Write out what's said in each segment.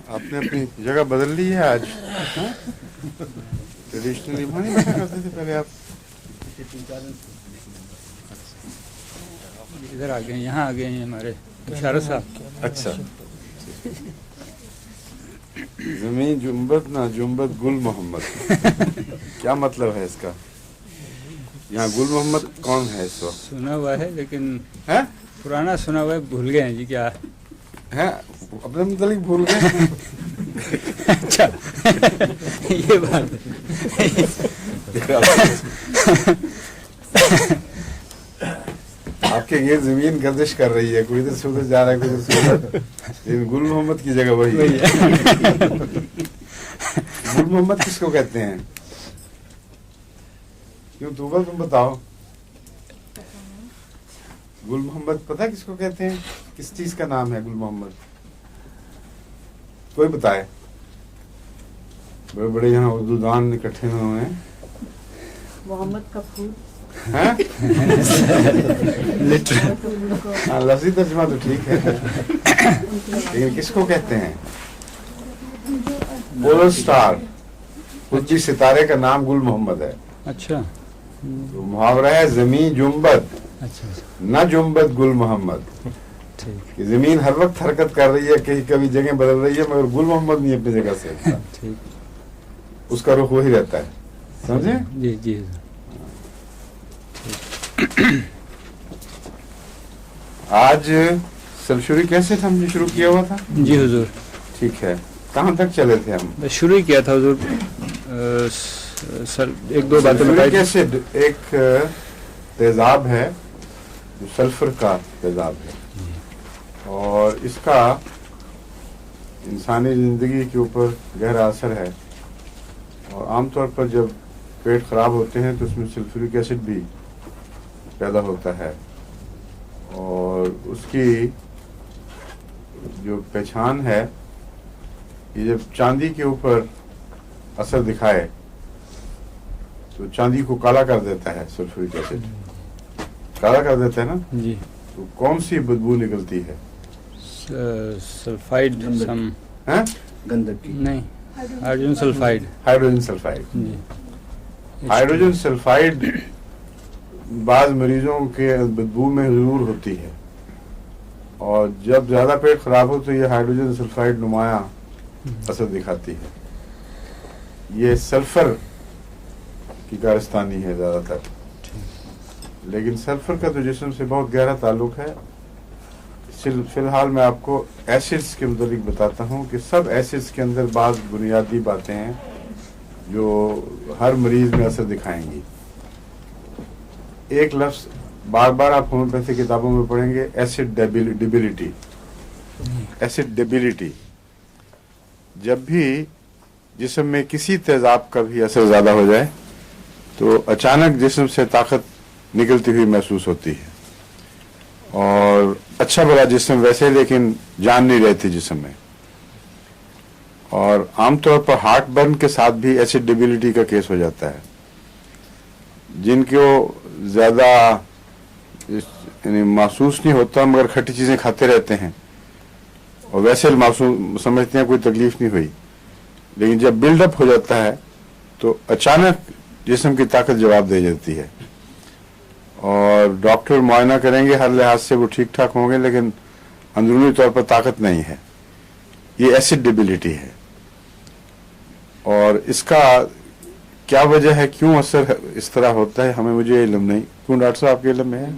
आपने अपनी जगह बदल ली है आज? ट्रेडिशनली वहाँ नहीं बैठा करते थे पहले आप? इधर आ गए, यहाँ आ गए हैं हमारे इशारा साहब। अच्छा। ज़मीं जुम्बत ना जुम्बत गुल मोहम्मद, क्या मतलब है इसका? यहाँ गुल मोहम्मद कौन है इस वक्त? सुना हुआ है लेकिन है? पुराना सुना हुआ है, भूल गए हैं जी क्या है? अपने मुतालिक भूल गए? अच्छा ये बात आपके ये जमीन गर्दिश कर रही है, कोई इधर से उधर जा रहा है, कोई इधर से उधर, लेकिन गुल मोहम्मद की जगह वही है। गुल मोहम्मद किसको कहते हैं? क्यों तूबल तुम बताओ, गुल मोहम्मद पता किसको कहते हैं? किस चीज का नाम है गुल मोहम्मद? कोई बताए? बड़े बड़े यहाँ उर्दू दान इकट्ठे हुए हैं। मोहम्मद का फूल हैं? हाँ, लफ्जी तर्जुमा तो ठीक है, लेकिन किसको कहते हैं? पोलर स्टार, कुछ सितारे का नाम गुल मोहम्मद है। अच्छा तो मुहावरा है जमीन जुम्बत अच्छा न जुम्बत गुल मोहम्मद, ठीक कि जमीन हर वक्त हरकत कर रही है, कहीं कभी जगह बदल रही है, मगर गुल मोहम्मद नहीं अपनी जगह से, ठीक उसका रुख वही रहता है। समझे? जी जी आज सलशुरी कैसे हमने शुरू किया हुआ था? जी हुजूर, ठीक है, कहाँ तक चले थे हम? बस शुरू ही किया था हुजूर। सर एक दो बातें सल्फ्यूरिक बताइए। एसिड एक तेजाब है जो सल्फर का तेजाब है, और इसका इंसानी जिंदगी के ऊपर गहरा असर है, और आमतौर पर जब पेट खराब होते हैं तो उसमें सल्फ्यूरिक एसिड भी पैदा होता है, और उसकी जो पहचान है, ये जब चांदी के ऊपर असर दिखाए तो चांदी को काला कर देता है। सल्फ्यूरिक एसिड काला कर देता है ना, जी तो कौन सी बदबू निकलती है? सल्फाइड सम हैं? गंधक की नहीं, हाइड्रोजन सल्फाइड। Hydrogen sulphide. जी हाइड्रोजन सल्फाइड बाज मरीजों के बदबू में जरूर होती है, और जब ज्यादा पेट खराब हो तो ये हाइड्रोजन सल्फाइड नुमाया असर दिखाती है। ये सल्फर की कारस्तानी है ज्यादातर, लेकिन सल्फर का तो जिस्म से बहुत गहरा ताल्लुक है। फिलहाल मैं आपको एसिड्स के मुतालिक बताता हूँ कि सब एसिड्स के अंदर बात बुनियादी बातें हैं जो हर मरीज में असर दिखाएंगी। एक लफ्ज बार बार आप होम्योपैथी किताबों में पढ़ेंगे, एसिड डेबिलिटी। एसिड डेबिलिटी, जब भी जिस्म में किसी तेजाब का भी असर ज्यादा हो जाए तो अचानक जिस्म से ताकत निकलती हुई महसूस होती है, और अच्छा भला जिस्म वैसे, लेकिन जान नहीं रहती जिस्म में। और आमतौर पर हार्ट बर्न के साथ भी एसिड डेबिलिटी का केस हो जाता है। जिनको ज्यादा महसूस नहीं होता मगर खट्टी चीजें खाते रहते हैं और वैसे मासूम समझते हैं कोई तकलीफ नहीं हुई, लेकिन जब बिल्डअप हो जाता है तो अचानक जिस्म की ताकत जवाब दे जाती है, और डॉक्टर मुआयना करेंगे, हर लिहाज से वो ठीक ठाक होंगे, लेकिन अंदरूनी तौर पर ताकत नहीं है। ये एसिड डेबिलिटी है, और इसका क्या वजह है, क्यों असर इस तरह होता है, हमें मुझे इल्म नहीं। क्यों डॉक्टर साहब आपके इल्म में है?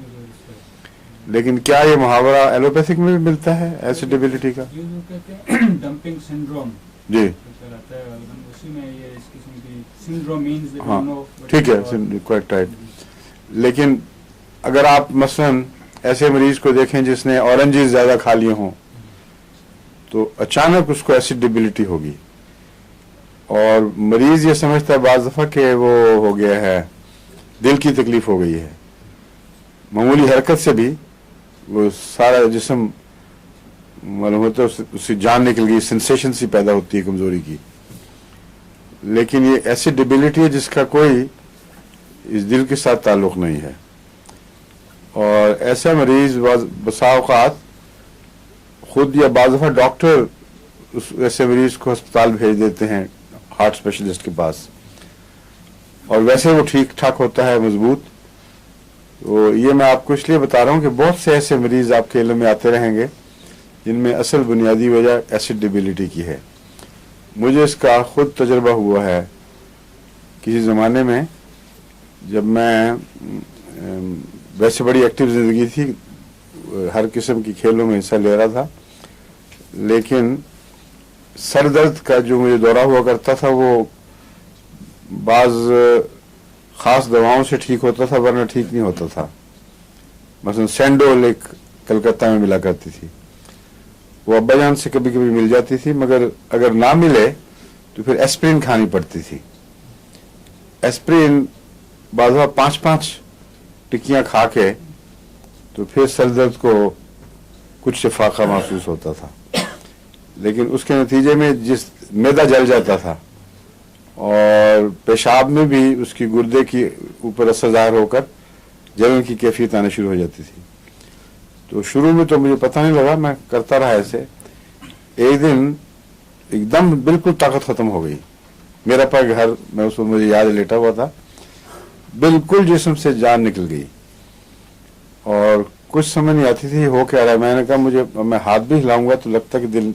लेकिन क्या ये मुहावरा एलोपैथिक में भी मिलता है एसिड डेबिलिटी का? ये जो कहते हैं डंपिंग सिंड्रोम जी कहलाता है, उसी में ये इस किस्म की सिंड्रोम मींस दे हाँ, डोंट नो। ठीक है, क्वाइट राइट। लेकिन अगर आप मसलन ऐसे मरीज को देखें जिसने ऑरेंजेस ज्यादा खा लिए हों तो अचानक उसको एसिड डेबिलिटी होगी, और मरीज ये समझता है बाज़ दफा कि वो हो गया है, दिल की तकलीफ हो गई है। मामूली हरकत से भी वो सारा जिस्म मालूम होता है उससे जान निकल गई, सेंसेशन सी पैदा होती है कमजोरी की। लेकिन ये एसिड डेबिलिटी है जिसका कोई इस दिल के साथ ताल्लुक नहीं है, और ऐसे मरीज बसा औकात खुद या बाज़ दफ़ा डॉक्टर ऐसे मरीज को अस्पताल भेज देते हैं हार्ट स्पेशलिस्ट के पास, और वैसे वो ठीक ठाक होता है मजबूत। तो ये मैं आपको इसलिए बता रहा हूँ कि बहुत से ऐसे मरीज आपके इल्म में आते रहेंगे जिनमें असल बुनियादी वजह एसिड डिबिलिटी की है। मुझे इसका खुद तजर्बा हुआ है किसी ज़माने में, जब मैं वैसे बड़ी एक्टिव ज़िंदगी थी, हर किस्म की खेलों में हिस्सा ले रहा था, लेकिन सर दर्द का जो मुझे दौरा हुआ करता था वो बाज़ ख़ास दवाओं से ठीक होता था, वरना ठीक नहीं होता था। मसलन सैंडोल एक कलकत्ता में मिला करती थी, वो अब्बा जान से कभी कभी मिल जाती थी, मगर अगर ना मिले तो फिर एस्प्रिन खानी पड़ती थी। एस्प्रिन बाज़ 5-5 टिक्कियाँ खा के तो फिर सर दर्द को कुछ शफाका महसूस होता था, लेकिन उसके नतीजे में जिस मैदा जल जाता था और पेशाब में भी उसकी गुर्दे की ऊपर असर ज़ाहिर होकर जलन की कैफियत आनी शुरू हो जाती थी। तो शुरू में तो मुझे पता नहीं लगा, मैं करता रहा ऐसे। एक दिन एकदम बिल्कुल ताकत ख़त्म हो गई, मेरा पैर घर, मैं उस वक्त मुझे याद लेटा हुआ था, बिल्कुल जिस्म से जान निकल गई और कुछ समझ नहीं आती थी हो क्या रहा है। मैंने कहा मुझे, मैं हाथ भी हिलाऊंगा तो लगता कि दिल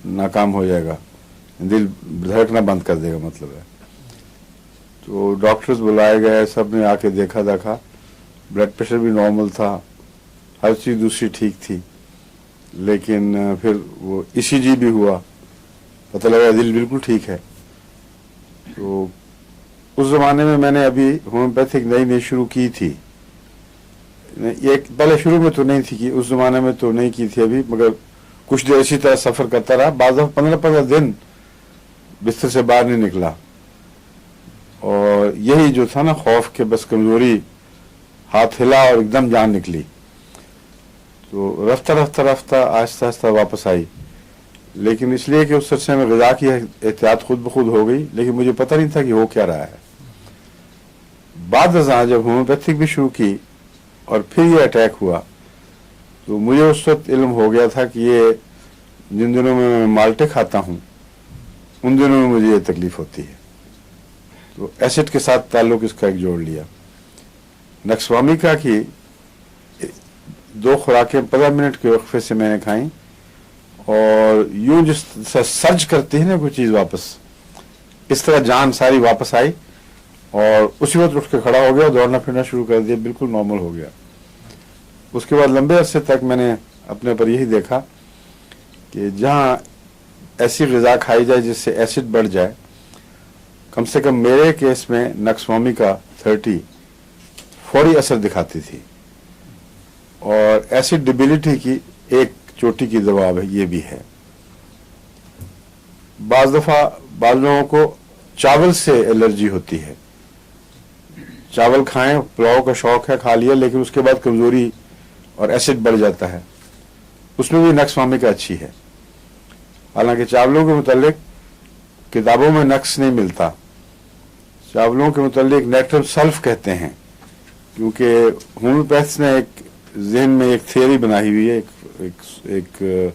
नाकाम हो जाएगा, दिल धड़कना बंद कर देगा मतलब है। तो डॉक्टर्स बुलाए गए, सब ने आके देखा, ब्लड प्रेशर भी नॉर्मल था, हर चीज़ दूसरी ठीक थी, लेकिन फिर वो ECG भी हुआ, पता लगा दिल बिल्कुल ठीक है। तो उस ज़माने में मैंने अभी होम्योपैथिक नई शुरू की थी, एक पहले शुरू में तो नहीं थी कि, उस ज़माने में तो नहीं की थी अभी, मगर कुछ देर इसी तरह सफ़र करता रहा। बाद 15-15 दिन बिस्तर से बाहर नहीं निकला, और यही जो था ना खौफ के, बस कमज़ोरी, हाथ हिला और एकदम जान निकली। तो रफ्ता आहिस्ता आहिस्ता वापस आई, लेकिन इसलिए कि उस अरसे में ग़िज़ा की एहतियात खुद ब खुद हो गई, लेकिन मुझे पता नहीं था कि हो क्या रहा है। बाद अज़ां जब होम्योपैथिक भी शुरू की और फिर ये अटैक हुआ, तो मुझे उस वक्त इल्म हो गया था कि ये जिन दिनों में मैं माल्टे खाता हूँ उन दिनों में मुझे ये तकलीफ होती है। तो एसिड के साथ ताल्लुक़ इसका एक जोड़ लिया। नक्सवामिका की 2 खुराकें 15 मिनट के वक्फे से मैंने खाई, और यूं जिस सर्च करती है ना कोई चीज़ वापस, इस तरह जान सारी वापस आई और उसी वक्त उठ के खड़ा हो गया, दौड़ना फिरना शुरू कर दिया, बिल्कुल नॉर्मल हो गया। उसके बाद लंबे अरसे तक मैंने अपने पर यही देखा कि जहाँ ऐसी ग़िज़ा खाई जाए जिससे एसिड बढ़ जाए, कम से कम मेरे केस में नक्सवामिका 30 फौरी असर दिखाती थी, और एसिड डिबिलिटी की एक चोटी की दवा है, ये भी है। बाज़ दफ़ा बाज़ लोगों को चावल से एलर्जी होती है, चावल खाएं, पुलाव का शौक है, खा लिया, लेकिन उसके बाद कमज़ोरी और एसिड बढ़ जाता है, उसमें भी नक्सवामिका अच्छी है। हालांकि चावलों के मुतालिक किताबों में नक्स नहीं मिलता, चावलों के मुतालिक नेट्रम सल्फ कहते हैं, क्योंकि होम्योपैथ्स ने एक जहन में एक थियरी बनाई हुई है, एक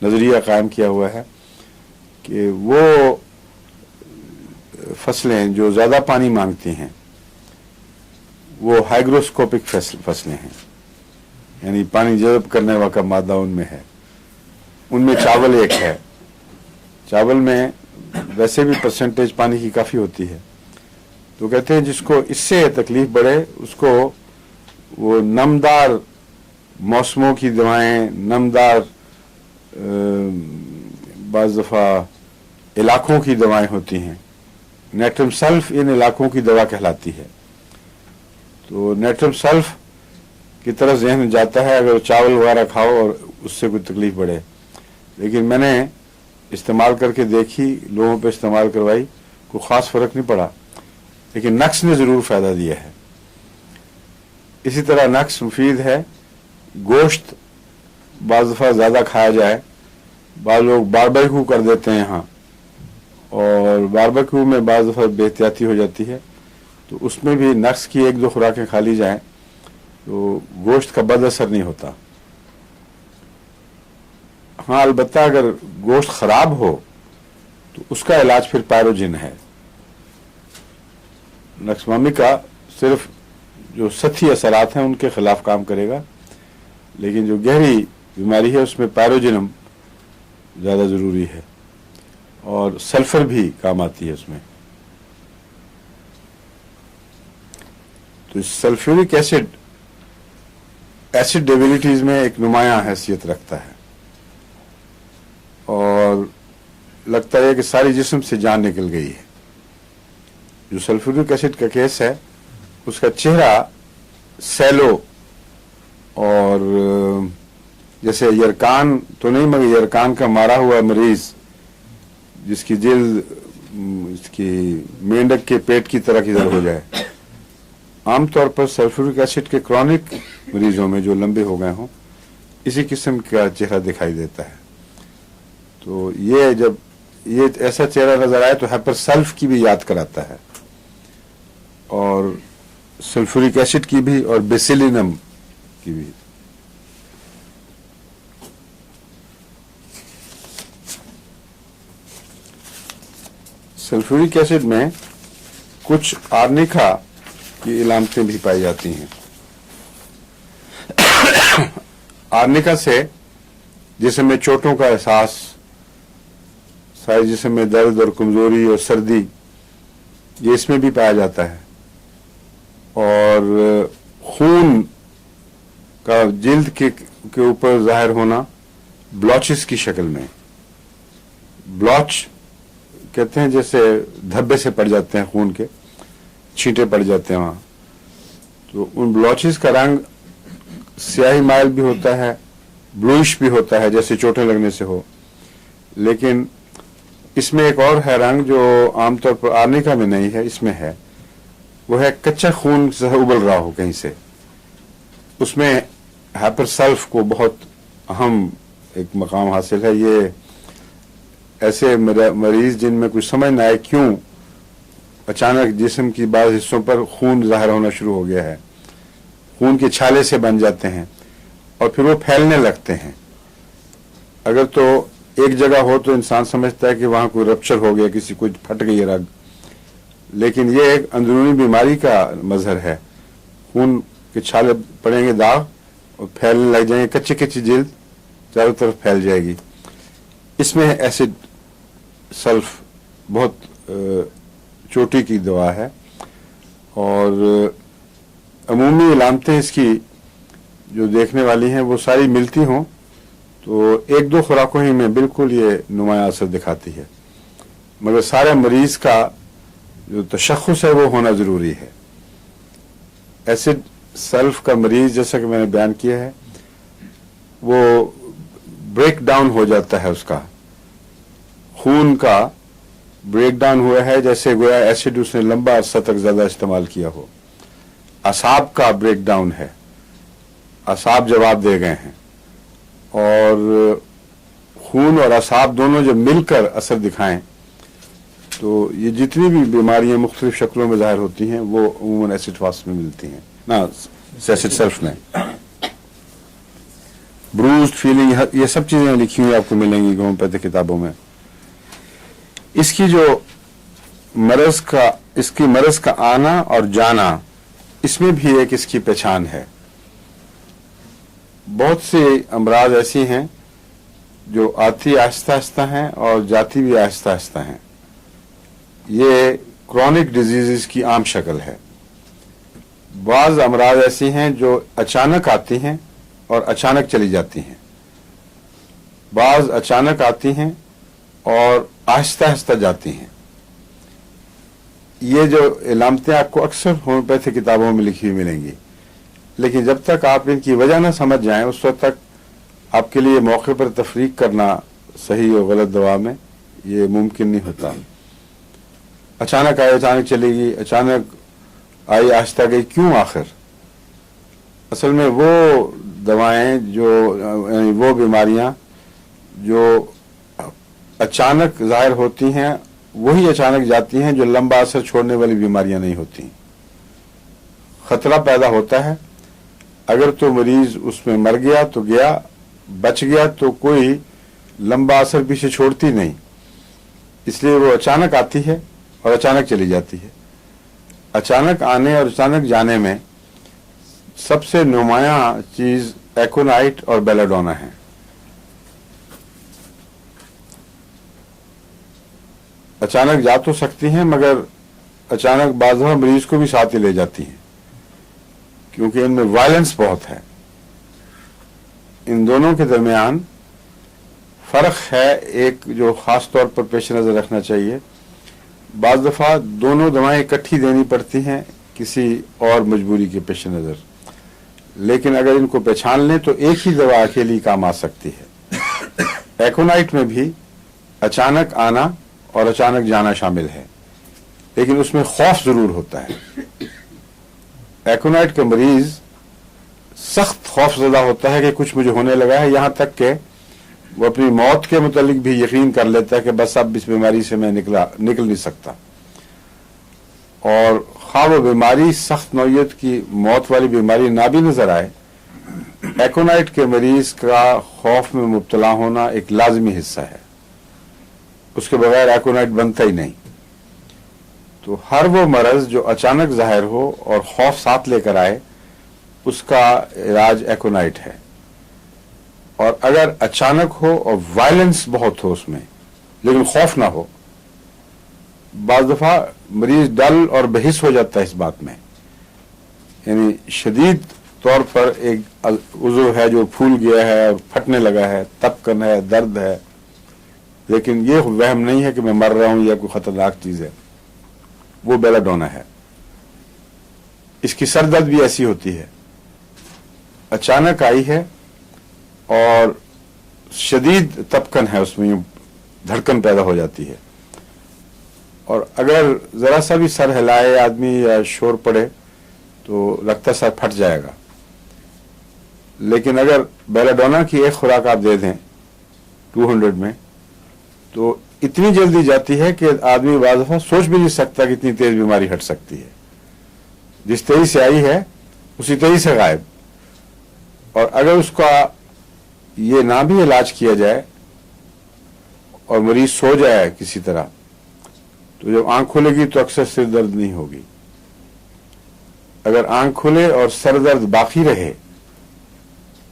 नज़रिया कायम किया हुआ है कि वो फसलें जो ज़्यादा पानी मांगती हैं वो हाइग्रोस्कोपिक फसलें हैं, यानी पानी जज़ब करने वाला मादा उनमें है, उनमें चावल एक है। चावल में वैसे भी परसेंटेज पानी की काफ़ी होती है, तो कहते हैं जिसको इससे तकलीफ बढ़े उसको वो नमदार मौसमों की दवाएं, नमदार बाज़ दफ़ा इलाकों की दवाएं होती हैं, नेट्रम सल्फ इन इलाकों की दवा कहलाती है। तो नेट्रम सल्फ की तरफ जहन जाता है अगर चावल वगैरह खाओ और उससे कोई तकलीफ बढ़े, लेकिन मैंने इस्तेमाल करके देखी, लोगों पे इस्तेमाल करवाई, कोई ख़ास फ़र्क नहीं पड़ा, लेकिन नक्स ने ज़रूर फ़ायदा दिया है। इसी तरह नक्स मुफीद है। गोश्त बाज़ दफ़ा ज़्यादा खाया जाए, बाज़ लोग बारबेक्यू कर देते हैं यहाँ, और बारबेक्यू में बाज़ दफ़ा बेहतियाती हो जाती है, तो उसमें भी नक्स की 1-2 खुराकें खा ली जाएँ तो गोश्त का बद असर नहीं होता। हाँ, अलबत्ता अगर गोश्त खराब हो तो उसका इलाज फिर पायरोजिन है। नक्समामी का सिर्फ जो सतही असरात हैं उनके खिलाफ काम करेगा, लेकिन जो गहरी बीमारी है उसमें पायरोजिनम ज़्यादा ज़रूरी है, और सल्फर भी काम आती है उसमें। तो सल्फ्यूरिक एसिड डेबिलिटीज में एक नुमायां हैसियत रखता है, और लगता है कि सारी जिस्म से जान निकल गई है। जो सल्फ्यूरिक एसिड का केस है उसका चेहरा सैलो और जैसे यरकान तो नहीं, मगर यरकान का मारा हुआ मरीज जिसकी जिल्द इसकी मेंढक के पेट की तरह किधर हो जाए। आमतौर पर सल्फ्यूरिक एसिड के क्रॉनिक मरीजों में जो लंबे हो गए हों इसी किस्म का चेहरा दिखाई देता है। तो ये जब ये ऐसा चेहरा नजर आए तो हाइपर सल्फ की भी याद कराता है, और सल्फ्यूरिक एसिड की भी और बेसिलिनम की भी। सल्फ्यूरिक एसिड में कुछ आर्निका की इलामतें भी पाई जाती हैं। आर्निका से जिस्म में चोटों का एहसास, सारे जिस्म में दर्द और कमजोरी और सर्दी, ये इसमें भी पाया जाता है। और खून का जिल्द के ऊपर जाहिर होना ब्लॉचेस की शक्ल में। ब्लॉच कहते हैं जैसे धब्बे से पड़ जाते हैं, खून के छींटे पड़ जाते हैं वहां। तो उन ब्लॉचेस का रंग स्याही माइल भी होता है, ब्लूइश भी होता है जैसे चोटें लगने से हो। लेकिन इसमें एक और है रंग जो आमतौर पर आर्निका में नहीं है, इसमें है। वो है कच्चा खून से उबल रहा हो कहीं से। उसमें हाइपर सल्फ को बहुत अहम एक मकाम हासिल है। ये ऐसे मरीज जिनमें कुछ समझ ना आए क्यों अचानक जिस्म की बाज़ हिस्सों पर खून जाहिर होना शुरू हो गया है, खून के छाले से बन जाते हैं और फिर वो फैलने लगते हैं। अगर तो एक जगह हो तो इंसान समझता है कि वहां कोई रप्चर हो गया, किसी को फट गई है रग, लेकिन ये एक अंदरूनी बीमारी का मजहर है। खून के छाले पड़ेंगे दाग और फैलने लग जाएंगे, कच्ची कच्ची जिल्द चारों तरफ फैल जाएगी। इसमें एसिड सल्फ बहुत चोटी की दवा है, और अमूमी इलामतें इसकी जो देखने वाली हैं वो सारी मिलती हों तो एक दो खुराकों ही में बिल्कुल ये नुमाया असर दिखाती है, मगर सारे मरीज का जो तशख़्ख़ुस है वो होना ज़रूरी है। एसिड सल्फ का मरीज जैसा कि मैंने बयान किया है वो ब्रेक डाउन हो जाता है, उसका खून का ब्रेक डाउन हुआ है जैसे गोया एसिड उसने लंबा अरसा तक ज़्यादा इस्तेमाल किया हो। असाब का ब्रेक डाउन है, असाब जवाब दे गए हैं, और खून और असाब दोनों जब मिलकर असर दिखाएं तो ये जितनी भी बीमारियां मुख्तलिफ शक्लों में जाहिर होती हैं वो अमूमन एसिड फास्ट में मिलती हैं ना, एसिड सल्फ में। ब्रूज्ड फीलिंग, ये सब चीजें लिखी हुई आपको मिलेंगी होम्योपैथिक किताबों में। इसकी जो इसकी मरज का आना और जाना, इसमें भी एक इसकी पहचान है। बहुत सी अमराज ऐसी हैं जो आती आहिस्ता आहिस्ता हैं और जाती भी आहिस्ता आहिस्ता हैं। ये क्रॉनिक डिजीजेस की आम शक्ल है। बाज़ अमराज ऐसी हैं जो अचानक आती हैं और अचानक चली जाती हैं, बाज़ अचानक आती हैं और आहिस्ता आहिस्ता जाती हैं। ये जो इलामतें आपको अक्सर होम्योपैथिक किताबों में लिखी हुई मिलेंगी, लेकिन जब तक आप इनकी वजह ना समझ जाएं उस वक्त तक आपके लिए मौके पर तफरीक करना सही और गलत दवा में ये मुमकिन नहीं होता। अचानक आई अचानक चलेगी, अचानक आई आहिस्ता गई, क्यों आखिर? असल में वो दवाएं जो यानी वो बीमारियां जो अचानक जाहिर होती हैं वही अचानक जाती हैं जो लंबा असर छोड़ने वाली बीमारियां नहीं होती। खतरा पैदा होता है اگر تو مریض اس میں مر گیا تو گیا، بچ گیا تو کوئی لمبا اثر پیچھے چھوڑتی نہیں، اس لیے وہ اچانک آتی ہے اور اچانک چلی جاتی ہے۔ اچانک آنے اور اچانک جانے میں سب سے نمایاں چیز ایکونائٹ اور بیلاڈونا ہے۔ اچانک جا تو سکتی ہیں مگر اچانک بعض دفعہ مریض کو بھی ساتھ ہی لے جاتی ہیں، کیونکہ ان میں وائلنس بہت ہے۔ ان دونوں کے درمیان فرق ہے ایک جو خاص طور پر پیش نظر رکھنا چاہیے۔ بعض دفعہ دونوں دوائیں اکٹھی دینی پڑتی ہیں کسی اور مجبوری کے پیش نظر، لیکن اگر ان کو پہچان لیں تو ایک ہی دوا اکیلی کام آ سکتی ہے۔ ایکونائٹ میں بھی اچانک آنا اور اچانک جانا شامل ہے، لیکن اس میں خوف ضرور ہوتا ہے۔ ایکونائٹ کا مریض سخت خوف زدہ ہوتا ہے کہ کچھ مجھے ہونے لگا ہے، یہاں تک کہ وہ اپنی موت کے متعلق بھی یقین کر لیتا ہے کہ بس اب اس بیماری سے میں نکل نہیں سکتا، اور خواہ وہ بیماری سخت نوعیت کی موت والی بیماری نہ بھی نظر آئے، ایکونائٹ کے مریض کا خوف میں مبتلا ہونا ایک لازمی حصہ ہے، اس کے بغیر ایکونائٹ بنتا ہی نہیں۔ تو ہر وہ مرض جو اچانک ظاہر ہو اور خوف ساتھ لے کر آئے، اس کا علاج ایکونائٹ ہے۔ اور اگر اچانک ہو اور وائلنس بہت ہو اس میں لیکن خوف نہ ہو، بعض دفعہ مریض ڈل اور بحث ہو جاتا ہے اس بات میں، یعنی شدید طور پر ایک عضو ہے جو پھول گیا ہے اور پھٹنے لگا ہے، تپکن ہے، درد ہے، لیکن یہ وہم نہیں ہے کہ میں مر رہا ہوں یا کوئی خطرناک چیز ہے، وہ بیلاڈونا ہے۔ اس کی سر درد بھی ایسی ہوتی ہے، اچانک آئی ہے اور شدید تپکن ہے، اس میں یوں دھڑکن پیدا ہو جاتی ہے، اور اگر ذرا سا بھی سر ہلائے آدمی یا شور پڑے تو لگتا سر پھٹ جائے گا۔ لیکن اگر بیلاڈونا کی ایک خوراک آپ دے دیں 200 میں تو اتنی جلدی جاتی ہے کہ آدمی بعض دفعہ سوچ بھی نہیں سکتا کہ اتنی تیز بیماری ہٹ سکتی ہے، جس تیزی سے آئی ہے اسی تیزی سے غائب۔ اور اگر اس کا یہ نہ بھی علاج کیا جائے اور مریض سو جائے کسی طرح، تو جب آنکھ کھلے گی تو اکثر سر درد نہیں ہوگی۔ اگر آنکھ کھلے اور سر درد باقی رہے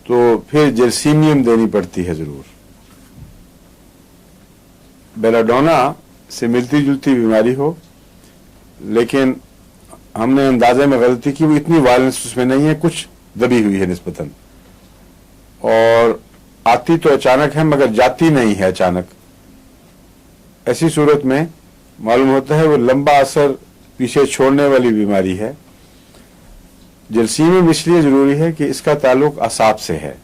تو پھر جرسیمیم دینی پڑتی ہے ضرور۔ بیلاڈونا سے ملتی جلتی بیماری ہو، لیکن ہم نے اندازے میں غلطی کی، وہ اتنی وائلنس اس میں نہیں ہے، کچھ دبی ہوئی ہے نسبتاً، اور آتی تو اچانک ہے مگر جاتی نہیں ہے اچانک۔ ایسی صورت میں معلوم ہوتا ہے وہ لمبا اثر پیچھے چھوڑنے والی بیماری ہے۔ جرسیمیم اس لیے ضروری ہے کہ اس کا تعلق اعصاب سے ہے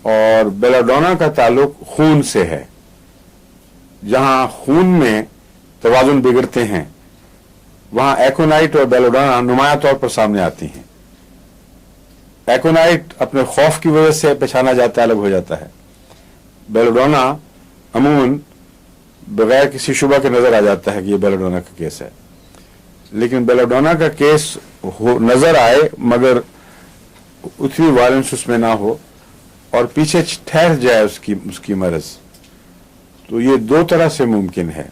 اور بیلاڈونا کا تعلق خون سے ہے۔ جہاں خون میں توازن بگڑتے ہیں وہاں ایکونائٹ اور بیلاڈونا نمایاں طور پر سامنے آتی ہیں۔ ایکونائٹ اپنے خوف کی وجہ سے پہچانا جاتا ہے، الگ ہو جاتا ہے۔ بیلاڈونا عموماً بغیر کسی شبہ کے نظر آ جاتا ہے کہ یہ بیلاڈونا کا کیس ہے، لیکن بیلاڈونا کا کیس نظر آئے مگر اتنی وائلنس اس میں نہ ہو اور پیچھے ٹھہر جائے اس کی مرض، تو یہ دو طرح سے ممکن ہے۔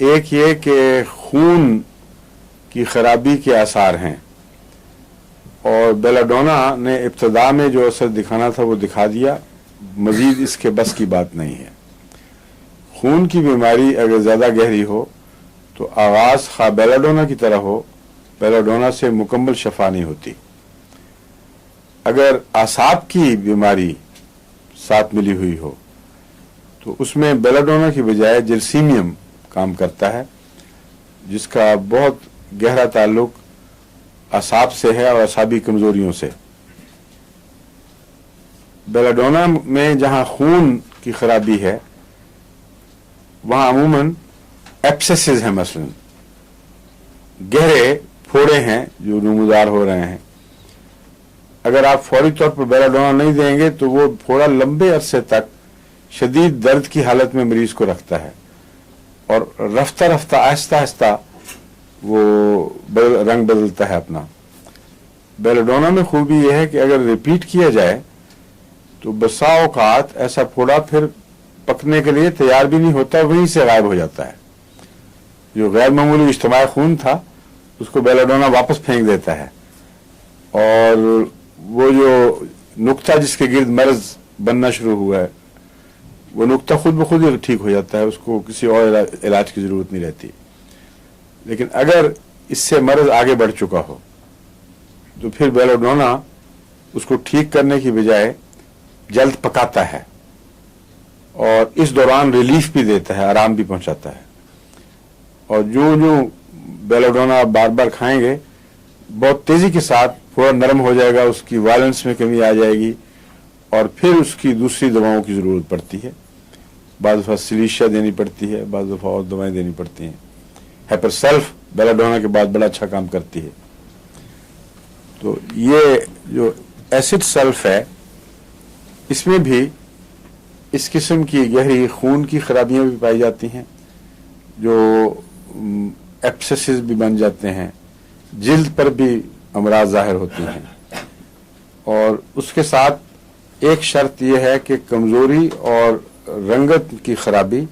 ایک یہ کہ خون کی خرابی کے آثار ہیں، اور بیلاڈونا نے ابتدا میں جو اثر دکھانا تھا وہ دکھا دیا، مزید اس کے بس کی بات نہیں ہے۔ خون کی بیماری اگر زیادہ گہری ہو تو آغاز خواہ بیلاڈونا کی طرح ہو، بیلاڈونا سے مکمل شفا نہیں ہوتی۔ اگر اعصاب کی بیماری ساتھ ملی ہوئی ہو تو اس میں بیلاڈونا کی بجائے جرسیمیم کام کرتا ہے، جس کا بہت گہرا تعلق اعصاب سے ہے اور اعصابی کمزوریوں سے۔ بیلاڈونا میں جہاں خون کی خرابی ہے وہاں عموماً ایپسسز ہیں، مثلا گہرے پھوڑے ہیں جو نمودار ہو رہے ہیں۔ اگر آپ فوری طور پر بیلاڈونا نہیں دیں گے تو وہ پھوڑا لمبے عرصے تک شدید درد کی حالت میں مریض کو رکھتا ہے، اور رفتہ رفتہ آہستہ آہستہ وہ رنگ بدلتا ہے اپنا۔ बेलाडोना में खूबी यह है कि अगर रिपीट किया जाए तो बसा औकात ऐसा फोड़ा फिर पकने के लिए तैयार भी नहीं होता, वहीं से गायब हो जाता है। जो गैर मामूली इज्तिमाई खून था उसको बेलाडोना वापस फेंक देता है, और वो जो नुक्ता जिसके गिर्द मर्ज बनना शुरू हुआ है वो नुक्ता खुद ब खुद ही ठीक हो जाता है, उसको किसी और इलाज की जरूरत नहीं रहती। लेकिन अगर इससे मर्ज आगे बढ़ चुका हो तो फिर बेलाडोना उसको ठीक करने की बजाय जल्द पकाता है और इस दौरान रिलीफ भी देता है, आराम भी पहुंचाता है। और जो जो बेलाडोना बार बार खाएंगे बहुत तेजी के साथ थोड़ा नरम हो जाएगा, उसकी वायलेंस में कमी आ जाएगी और फिर उसकी दूसरी दवाओं की जरूरत पड़ती है। बाद दफा सिलीशिया देनी पड़ती है, बाद दफा और दवाएं देनी पड़ती हैं। हेपरसेल्फ बेलाडोना के बाद बड़ा अच्छा काम करती है। तो ये जो एसिड सल्फ है इसमें भी इस किस्म की गहरी खून की खराबियां भी पाई जाती हैं, जो एब्सेसिस भी बन जाते हैं, जिल्द पर भी अमराज जाहिर होती हैं। और उसके साथ एक शर्त यह है कि कमजोरी और रंगत की खराबी,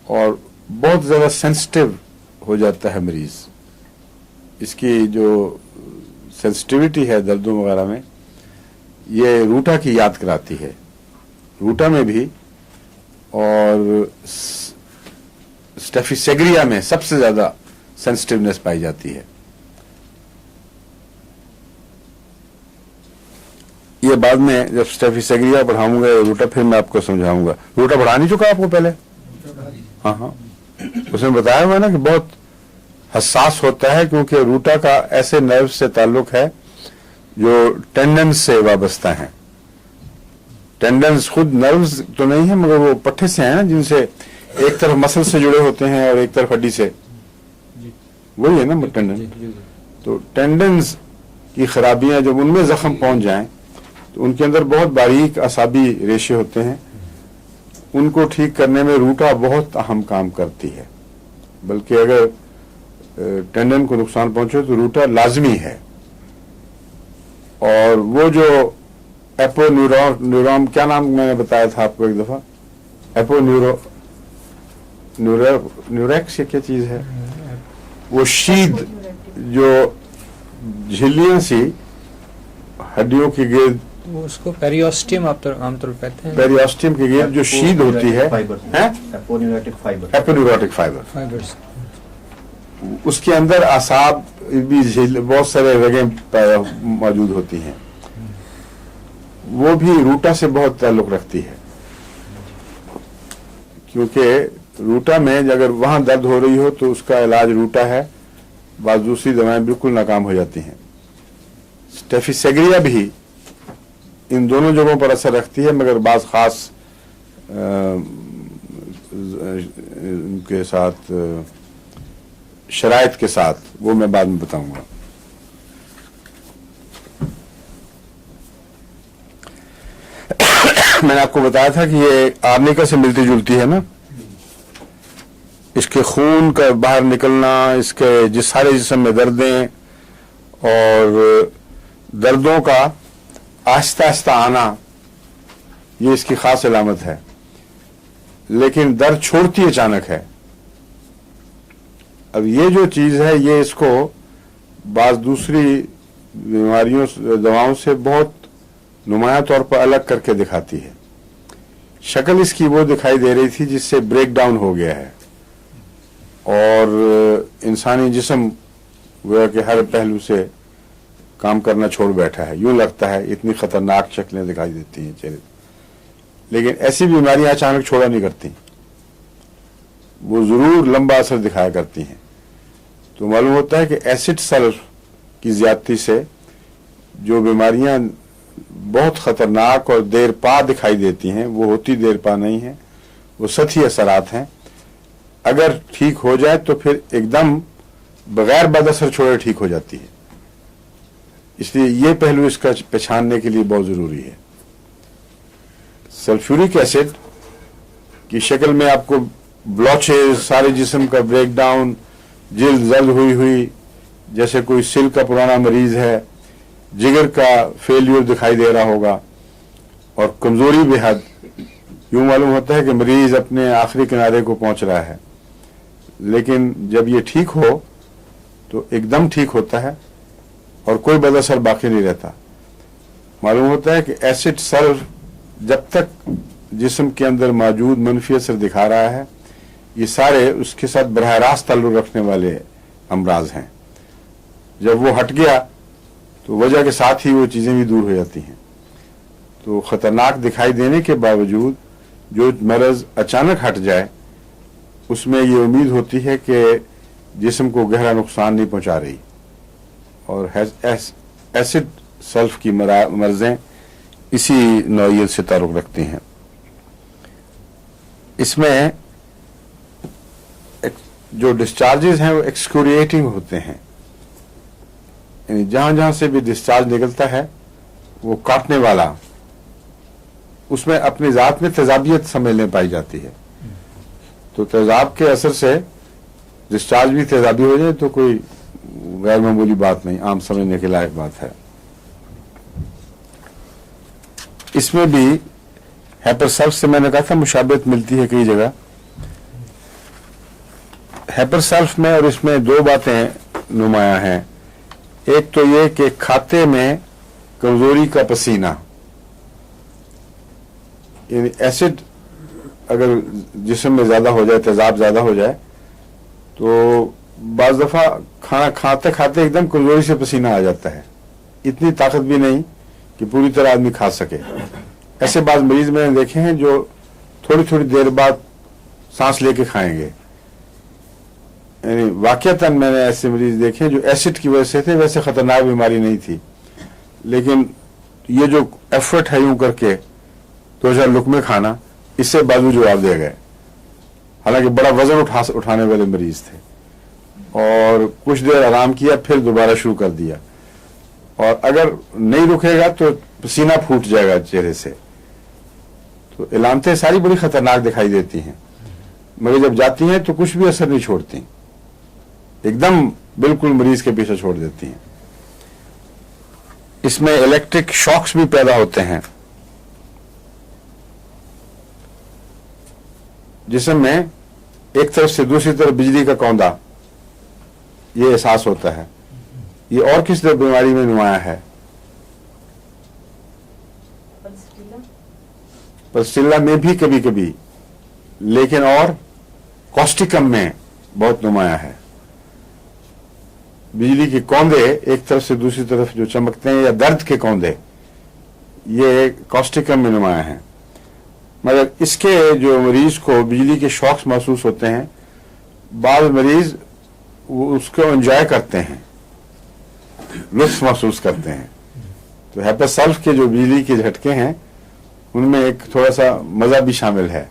और बहुत ज़्यादा सेंसिटिव हो जाता है मरीज। इसकी जो सेंसिटिविटी है दर्दों वगैरह में, ये रूटा की याद कराती है। रूटा में भी और स्टेफिसेग्रिया में सबसे ज्यादा सेंसिटिवनेस पाई जाती है। ये बाद में जब स्टेफिसेग्रिया पढ़ाऊंगा रूटा फिर मैं आपको समझाऊंगा। रूटा पढ़ा नहीं चुका आपको पहले? हाँ हाँ, उसमें बताया हुआ ना कि बहुत हसास होता है, क्योंकि रूटा का ऐसे नर्व से ताल्लुक है जो टेंडन्स से वाबस्ता है। टेंडन्स खुद नर्व्स तो नहीं है मगर वो पट्टे से हैं, जिनसे एक तरफ मसल से जुड़े होते हैं और एक तरफ हड्डी से, वही है ना टेंडन। तो टेंडन्स की खराबियां जब उनमें जख्म पहुंच जाएं तो उनके अंदर बहुत बारीक असाबी रेशे होते हैं, उनको ठीक करने में रूटा बहुत अहम काम करती है। बल्कि अगर टेंडन को नुकसान पहुंचे तो रूटा लाजमी है। और वो जो एपोन्यूरॉम, क्या नाम मैंने बताया था आपको एक दफा, न्यूरेक्स क्या चीज है, वो शीद जो झिल्लियां सी हड्डियों की गिर्द, उसको पेरियोस्टियम आमतौर पर कहते हैं। पेरियोस्टियम की गिर्द जो शीद होती है, एपोन्यूरोटिक फाइबर्स, उसके अंदर आसाब भी बहुत सारे रगें मौजूद होती हैं, वो भी रूटा से बहुत ताल्लुक रखती है। क्योंकि रूटा में अगर वहां दर्द हो रही हो तो उसका इलाज रूटा है, बाद दूसरी दवाएं बिल्कुल नाकाम हो जाती हैं। स्टेफिसेग्रिया भी इन दोनों जगहों पर असर रखती है, मगर बाज खास उनके साथ शराइत के साथ, वो मैं बाद में बताऊंगा। मैंने आपको बताया था कि ये आर्निका से मिलती जुलती है ना, इसके खून का बाहर निकलना, इसके जिस सारे जिस्म में दर्दें और दर्दों का आहिस्ता आहिस्ता आना, ये इसकी खास अलामत है। लेकिन दर्द छोड़ती अचानक है। अब ये जो चीज है ये इसको बाज दूसरी बीमारियों दवाओं से बहुत नुमायां तौर पर अलग करके दिखाती है। शक्ल इसकी वो दिखाई दे रही थी जिससे ब्रेक डाउन हो गया है और इंसानी जिस्म गोया कि हर पहलू से काम करना छोड़ बैठा है, यूं लगता है। इतनी खतरनाक शक्लें दिखाई देती हैं चेहरे, लेकिन ऐसी बीमारियां अचानक छोड़ा नहीं करती, वो जरूर लंबा असर दिखाया करती हैं। तो मालूम होता है कि एसिड सल्फ की ज्यादती से जो बीमारियां बहुत खतरनाक और देर पा दिखाई देती हैं, वो होती देर पा नहीं है, वो सतही असरात हैं। अगर ठीक हो जाए तो फिर एकदम बगैर बदअसर छोड़े ठीक हो जाती है। इसलिए ये पहलू इसका पहचानने के लिए बहुत जरूरी है। सल्फ्यूरिक एसिड की शक्ल में आपको ब्लॉचेज, सारे जिस्म का ब्रेक डाउन, जिल्द जल्द हुई जैसे कोई सिल का पुराना मरीज है, जिगर का फेलियर दिखाई दे रहा होगा और कमजोरी बेहद, यूं मालूम होता है कि मरीज अपने आखिरी किनारे को पहुंच रहा है, लेकिन जब ये ठीक हो तो एकदम ठीक होता है और कोई बदअसर बाकी नहीं रहता। मालूम होता है कि एसिड सल्फ जब तक जिस्म के अंदर मौजूद मनफी असर दिखा रहा है, ये सारे उसके साथ बरह रास्त ताल्लुक रखने वाले अमराज हैं। जब वो हट गया तो वजह के साथ ही वो चीज़ें भी दूर हो जाती हैं। तो ख़तरनाक दिखाई देने के बावजूद जो मरज़ अचानक हट जाए, उसमें ये उम्मीद होती है कि जिस्म को गहरा नुकसान नहीं पहुंचा रही। और एसिड सल्फ की मर्ज़ें इसी नौइयत से ताल्लुक़ रखती हैं। इसमें जो डिस्चार्जेस हैं वो एक्सक्रिएटिंग होते हैं, यानी जहां जहां से भी डिस्चार्ज निकलता है वो काटने वाला, उसमें अपनी ज़ात में तेजाबियत समझने पाई जाती है। तो तेजाब के असर से डिस्चार्ज भी तेजाबी हो जाए तो कोई गैर मामूली बात नहीं, आम समझने के लायक बात है। इसमें भी हैपरसल्फ से मैंने कहा था मुशाबहत मिलती है कई जगह। हैपरसल्फ में और इसमें दो बातें नुमाया हैं। एक तो ये कि खाते में कमजोरी का पसीना, यानी एसिड अगर जिस्म में ज्यादा हो जाए, तेजाब ज्यादा हो जाए, तो बाज दफा खाना खाते खाते एकदम कमजोरी से पसीना आ जाता है। इतनी ताकत भी नहीं कि पूरी तरह आदमी खा सके। ऐसे बाज मरीज मैंने देखे हैं जो थोड़ी थोड़ी देर बाद सांस लेके खाएंगे। यानी वाकईतन मैंने ऐसे मरीज देखे जो एसिड की वजह से थे, वैसे खतरनाक बीमारी नहीं थी, लेकिन ये जो एफर्ट है यूं करके 2-4 लुकमे खाना, इससे बाजू जवाब दे गए। हालांकि बड़ा वजन उठाने वाले मरीज थे, और कुछ देर आराम किया फिर दोबारा शुरू कर दिया, और अगर नहीं रुकेगा तो पसीना फूट जाएगा चेहरे से। तो इलामतें सारी बड़ी खतरनाक दिखाई देती हैं, मगर जब जाती हैं तो कुछ भी असर नहीं छोड़ती, एकदम बिल्कुल मरीज के पीछे छोड़ देती हैं। इसमें इलेक्ट्रिक शॉक्स भी पैदा होते हैं। जिस्म में एक तरफ से दूसरी तरफ बिजली का कौंधा, ये एहसास होता है। ये और किस तरह बीमारी में नुमाया है? पल्स्टिला में भी कभी कभी, लेकिन और कॉस्टिकम में बहुत नुमाया है। बिजली के कौंधे एक तरफ से दूसरी तरफ जो चमकते हैं, या दर्द के कौंधे, ये कॉस्टिकम में नुमाया है। मगर इसके जो मरीज को बिजली के शॉक्स महसूस होते हैं, बाद मरीज वो उसको एंजॉय करते हैं, लुत्फ महसूस करते हैं। तो हैपरसल्फ के जो बिजली के झटके हैं, उनमें एक थोड़ा सा मजा भी शामिल है,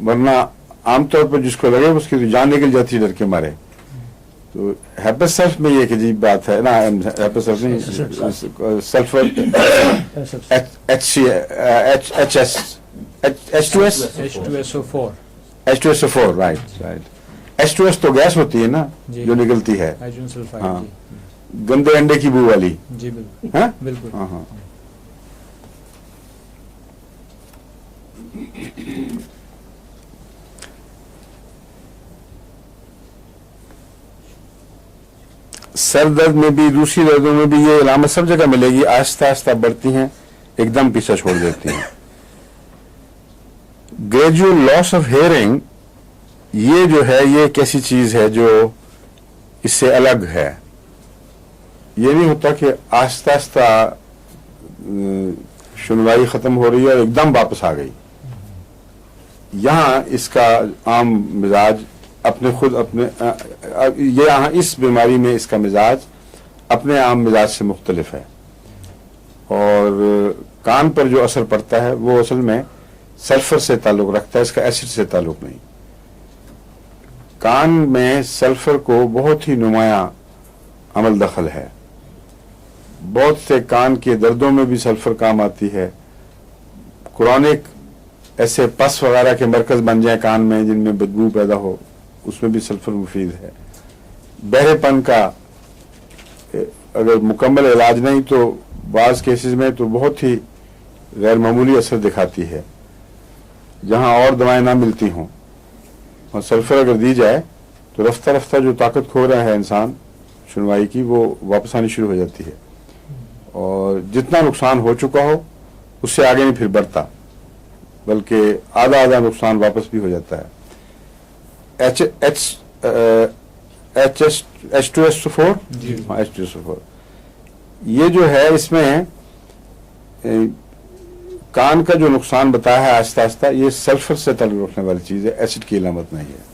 वरना आमतौर पर जिसको लगे उसकी तो जान निकल जाती है डर के मारे। तो हैपरसल्फ में ये एक अजीब बात है ना, हैपरसल्फ नहीं, सल्फर H2SO4, राइट। H2S तो गैस होती है ना जो निकलती है, हाँ, गंदे अंडे की बू वाली। जी बिल्कुल, हाँ बिल्कुल। हाँ। सर दर्द में भी, दूसरी दर्दों में भी ये इलामत सब जगह मिलेगी, आहिस्ता आहिस्ता बढ़ती हैं, एकदम पीछा छोड़ देती हैं। ग्रेजुअल लॉस ऑफ हेयरिंग, ये जो है ये एक ऐसी चीज है जो इससे अलग है। ये नहीं होता कि आहिस्ता आहिस्ता सुनवाई खत्म हो रही है और एकदम वापस आ गई। यहां इसका आम मिजाज ये यहाँ इस बीमारी में इसका मिजाज अपने आम मिजाज से मुख्तलिफ है, और कान पर जो असर पड़ता है वो असल में सल्फर से ताल्लुक रखता है, इसका एसिड से ताल्लुक नहीं। कान में सल्फर को बहुत ही नुमाया अमल दखल है। बहुत से कान के दर्दों में भी सल्फर काम आती है। क्रोनिक ऐसे पस वगैरह के मरकज बन जाए कान में जिनमें बदबू पैदा हो, उसमें भी सल्फर मुफीद है। बहरेपन का अगर मुकम्मल इलाज नहीं तो बाज़ केसेस में तो बहुत ही गैर मामूली असर दिखाती है, जहां और दवाएं ना मिलती हों और सल्फर अगर दी जाए तो रफ्ता रफ्ता जो ताकत खो रहा है इंसान सुनवाई की, वो वापस आनी शुरू हो जाती है और जितना नुकसान हो चुका हो उससे आगे नहीं फिर बढ़ता, बल्कि आधा आधा नुकसान वापस भी हो जाता है। H2SO4 H2SO4 ये जो है, इसमें कान का जो नुकसान बताया है आहिस्ता आहिस्ता, ये सल्फर से ताल्लुक रखने वाली चीज है, एसिड की अलामत नहीं है।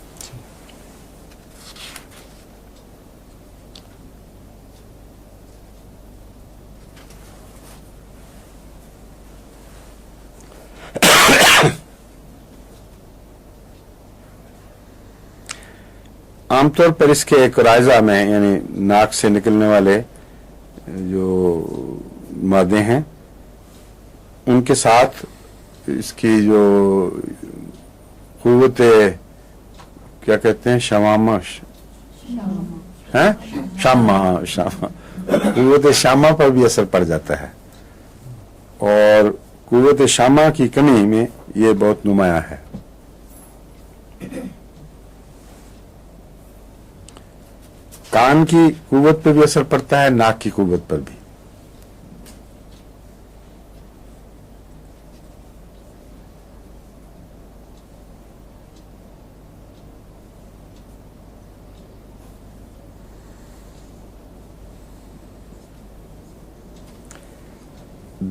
आमतौर पर इसके एक राइजा में, यानी नाक से निकलने वाले जो मादे हैं, उनके साथ इसकी जो कुव्वत क्या कहते हैं, शमामा हैं, शामा कुव्वत शामा पर भी असर पड़ जाता है और कुव्वत शामा की कमी में ये बहुत नुमाया है। कान की कुव्वत पर भी असर पड़ता है, नाक की कुव्वत पर भी।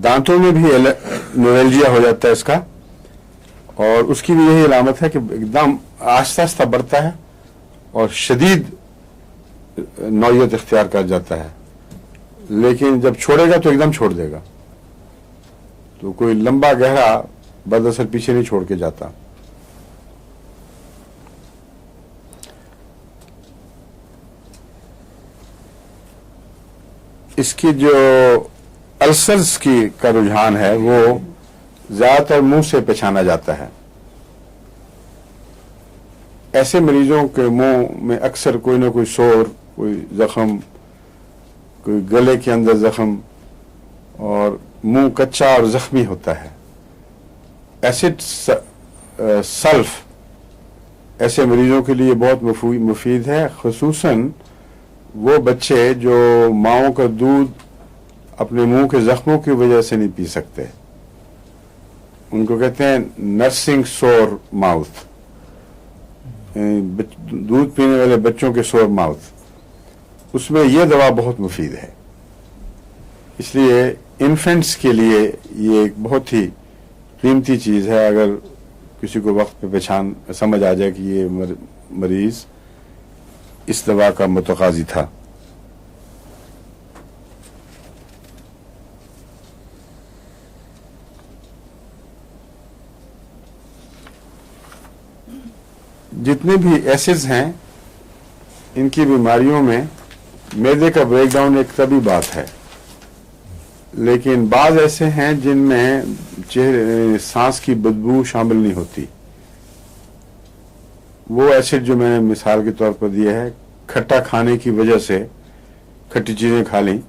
दांतों में भी नोरेल्जिया हो जाता है इसका, और उसकी भी यही अलामत है कि एकदम आहिस्ता आहिस्ता बढ़ता है और शदीद नौयत इख्तियार कर जाता है, लेकिन जब छोड़ेगा तो एकदम छोड़ देगा, तो कोई लंबा गहरा बदअसर पीछे नहीं छोड़ के जाता। इसकी जो अल्सर्स की का रुझान है वो ज्यादातर मुंह से पहचाना जाता है। ऐसे मरीजों के मुंह में अक्सर कोई ना कोई सोर, कोई जख्म, कोई गले के अंदर जख्म और मुंह कच्चा और जख्मी होता है। एसिड सल्फ ऐसे मरीजों के लिए बहुत मुफीद है, खुसूसन वो बच्चे जो माओं का दूध अपने मुंह के जख्मों की वजह से नहीं पी सकते, उनको कहते हैं नर्सिंग सोर माउथ, दूध पीने वाले बच्चों के सोर माउथ, उसमें यह दवा बहुत मुफीद है। इसलिए इन्फेंट्स के लिए ये एक बहुत ही कीमती चीज है। अगर किसी को वक्त पे पहचान समझ आ जाए कि ये मरीज इस दवा का मुतकाजी था। जितने भी एसिड्स हैं, इनकी बीमारियों में मैदे का ब्रेकडाउन एक तभी बात है, लेकिन बाज ऐसे हैं जिनमें चेहरे सांस की बदबू शामिल नहीं होती। वो एसिड जो मैंने मिसाल के तौर पर दिया है, खट्टा खाने की वजह से खट्टी चीजें खा ली,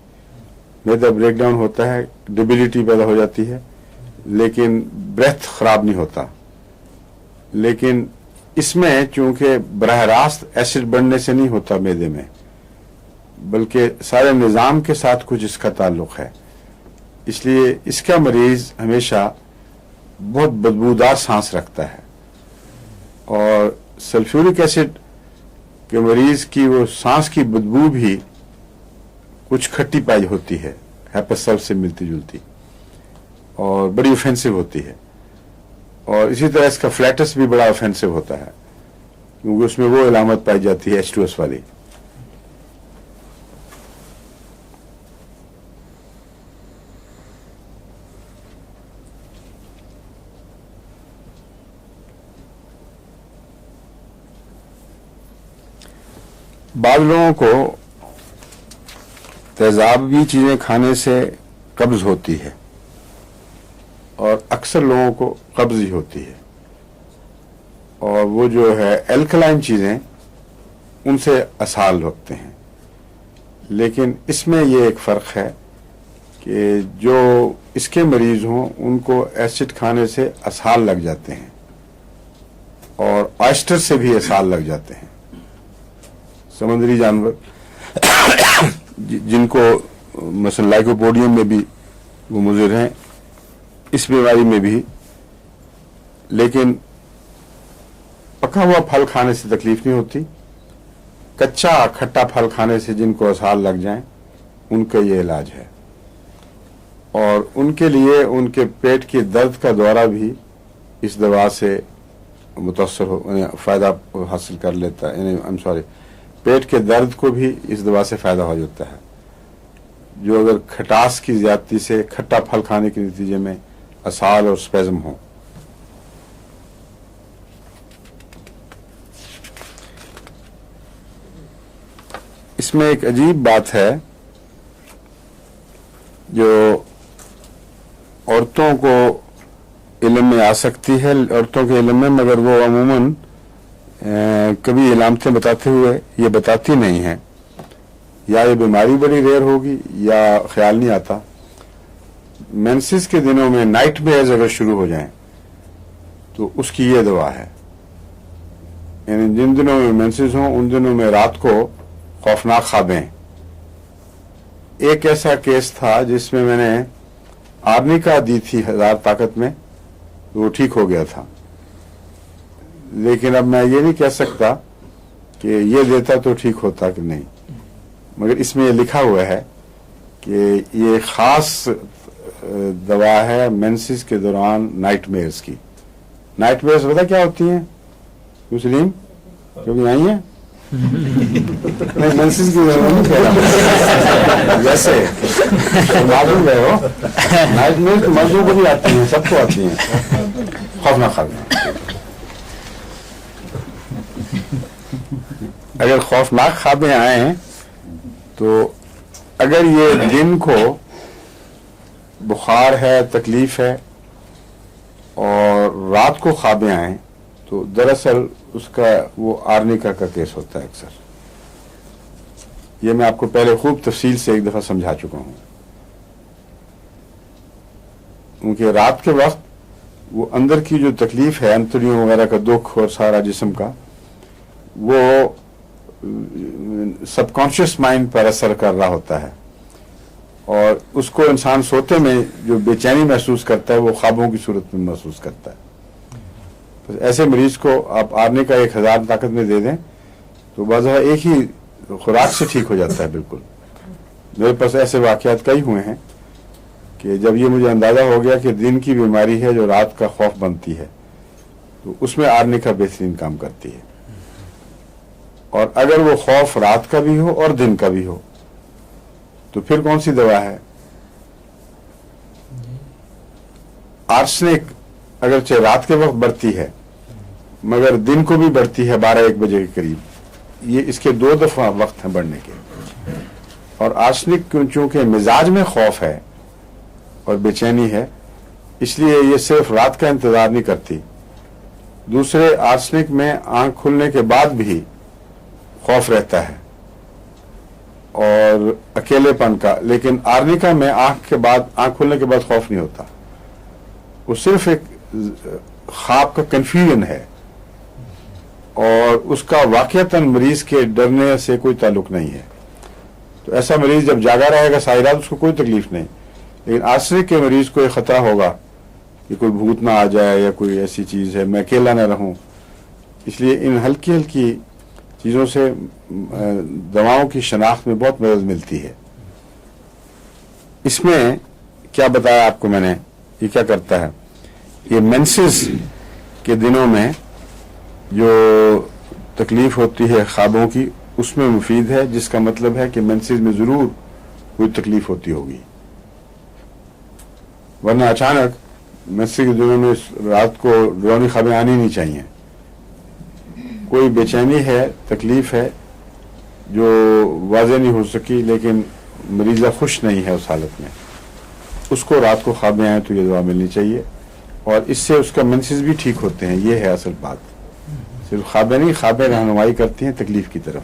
मैदा ब्रेकडाउन होता है, डिबिलिटी पैदा हो जाती है, लेकिन ब्रेथ खराब नहीं होता। लेकिन इसमें चूंकि बराह रास्त एसिड बढ़ने से नहीं होता मैदे में, बल्कि सारे निज़ाम के साथ कुछ इसका ताल्लुक है, इसलिए इसका मरीज हमेशा बहुत बदबूदार सांस रखता है। और सल्फ्यूरिक एसिड के मरीज की वो सांस की बदबू भी कुछ खट्टी पाई होती है, हेपेसल्फ से मिलती जुलती, और बड़ी ऑफेंसिव होती है। और इसी तरह इसका फ्लैटस भी बड़ा ऑफेंसिव होता है, क्योंकि उसमें वो अलामत पाई जाती है H2S वाली। बाद लोगों को तेजाबी चीजें खाने से कब्ज होती है और अक्सर लोगों को कब्ज ही होती है, और वो जो है एल्कलाइन चीजें उनसे असाल रखते हैं। لیکن اس میں یہ ایک فرق ہے کہ جو اس کے مریض ہوں ان کو ایسڈ کھانے سے اسہال لگ جاتے ہیں اور آئسٹر سے بھی اسہال لگ جاتے ہیں. سمندری جانور جن کو مثلا لائکوپوڈیم میں بھی وہ مضر ہیں, اس بیماری میں بھی. لیکن پکا ہوا پھل کھانے سے تکلیف نہیں ہوتی. کچا کھٹا پھل کھانے سے جن کو اسہال لگ جائیں ان کا یہ علاج ہے, اور ان کے لیے ان کے پیٹ کے درد کا دورہ بھی اس دوا سے متاثر ہو, فائدہ حاصل کر لیتا ہے. پیٹ کے درد کو بھی اس دوا سے فائدہ ہو جاتا ہے, جو اگر کھٹاس کی زیادتی سے کھٹا پھل کھانے کے نتیجے میں اسہال اور اسپیزم ہوں. اس میں ایک عجیب بات ہے جو عورتوں کو علم میں آ سکتی ہے, عورتوں کے علم میں, مگر وہ عموماً کبھی علامتیں بتاتے ہوئے یہ بتاتی نہیں ہیں, یا یہ بیماری بڑی ریئر ہوگی یا خیال نہیں آتا. مینسز کے دنوں میں نائٹ میئرز اگر شروع ہو جائیں تو اس کی یہ دوا ہے. یعنی جن دنوں میں مینسز ہوں ان دنوں میں رات کو خوفناک خوابیں. ایک ایسا کیس تھا جس میں میں نے آرنیکا دی تھی 1000 طاقت میں, وہ ٹھیک ہو گیا تھا. لیکن اب میں یہ نہیں کہہ سکتا کہ یہ دیتا تو ٹھیک ہوتا کہ نہیں, مگر اس میں یہ لکھا ہوا ہے کہ یہ خاص دوا ہے مینسز کے دوران نائٹ میئرز کی. نائٹ میئرز پتہ کیا ہوتی ہیں مسلم کبھی آئی ہیں؟ نہیں, مینسز کی دوران نہیں کہہ رہا, جیسے معلوم گئے ہو نائٹ میئرز مردوں کو بھی آتی ہیں, سب کو آتی ہیں خوفناک خوابیں. اگر خوفناک خوابیں آئیں تو اگر یہ دن کو بخار ہے, تکلیف ہے, اور رات کو خوابیں آئیں تو دراصل اس کا وہ آرنیکا کا کیس ہوتا ہے اکثر. یہ میں آپ کو پہلے خوب تفصیل سے ایک دفعہ سمجھا چکا ہوں. کیونکہ رات کے وقت وہ اندر کی جو تکلیف ہے, انتڑیوں وغیرہ کا دکھ اور سارا جسم کا, وہ سب کانشیس مائنڈ پر اثر کر رہا ہوتا ہے, اور اس کو انسان سوتے میں جو بے چینی محسوس کرتا ہے وہ خوابوں کی صورت میں محسوس کرتا ہے. تو ایسے مریض کو آپ آرنے کا 1000 طاقت میں دے دیں تو بعض ایک ہی خوراک سے ٹھیک ہو جاتا ہے بالکل. میرے پاس ایسے واقعات کئی ہوئے ہیں کہ جب یہ مجھے اندازہ ہو گیا کہ دن کی بیماری ہے جو رات کا خوف بنتی ہے, تو اس میں آرنے کا بہترین کام کرتی ہے. اور اگر وہ خوف رات کا بھی ہو اور دن کا بھی ہو تو پھر کون سی دوا ہے؟ آرسنک اگرچہ رات کے وقت بڑھتی ہے مگر دن کو بھی بڑھتی ہے 12-1 بجے کے قریب. یہ اس کے 2 دفعہ وقت ہیں بڑھنے کے. اور آرسنک چونکہ مزاج میں خوف ہے اور بے چینی ہے, اس لیے یہ صرف رات کا انتظار نہیں کرتی. دوسرے آرسنک میں آنکھ کھلنے کے بعد بھی خوف رہتا ہے اور اکیلے پن کا, لیکن آرنیکا میں آنکھ کھلنے کے بعد خوف نہیں ہوتا. وہ صرف ایک خواب کا کنفیوژن ہے اور اس کا واقعتاً مریض کے ڈرنے سے کوئی تعلق نہیں ہے. تو ایسا مریض جب جاگا رہے گا ساری رات اس کو کوئی تکلیف نہیں. لیکن آرسنک کے مریض کو یہ خطرہ ہوگا کہ کوئی بھوت نہ آ جائے یا کوئی ایسی چیز ہے, میں اکیلا نہ رہوں. اس لیے ان ہلکی ہلکی چیزوں سے دواؤں کی شناخت میں بہت مدد ملتی ہے. اس میں کیا بتایا آپ کو میں نے, یہ کیا کرتا ہے, یہ مینسز کے دنوں میں جو تکلیف ہوتی ہے خوابوں کی اس میں مفید ہے, جس کا مطلب ہے کہ مینسز میں ضرور کوئی تکلیف ہوتی ہوگی, ورنہ اچانک مینسز کے دنوں میں رات کو ڈراؤنی خوابیں آنی نہیں چاہیے. کوئی بے چینی ہے, تکلیف ہے جو واضح نہیں ہو سکی لیکن مریضہ خوش نہیں ہے اس حالت میں, اس کو رات کو خوابیں آئیں تو یہ دوا ملنی چاہیے, اور اس سے اس کا مینسز بھی ٹھیک ہوتے ہیں. یہ ہے اصل بات, صرف خوابیں نہیں, خوابیں رہنمائی کرتی ہیں تکلیف کی طرف.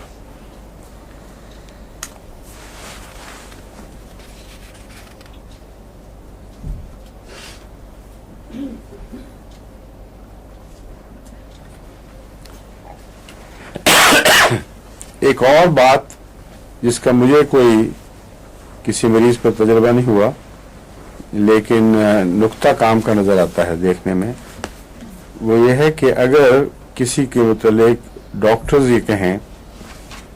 ایک اور بات جس کا مجھے کوئی کسی مریض پر تجربہ نہیں ہوا لیکن نقطہ کام کا نظر آتا ہے دیکھنے میں، وہ یہ ہے کہ اگر کسی کے متعلق ڈاکٹرز یہ کہیں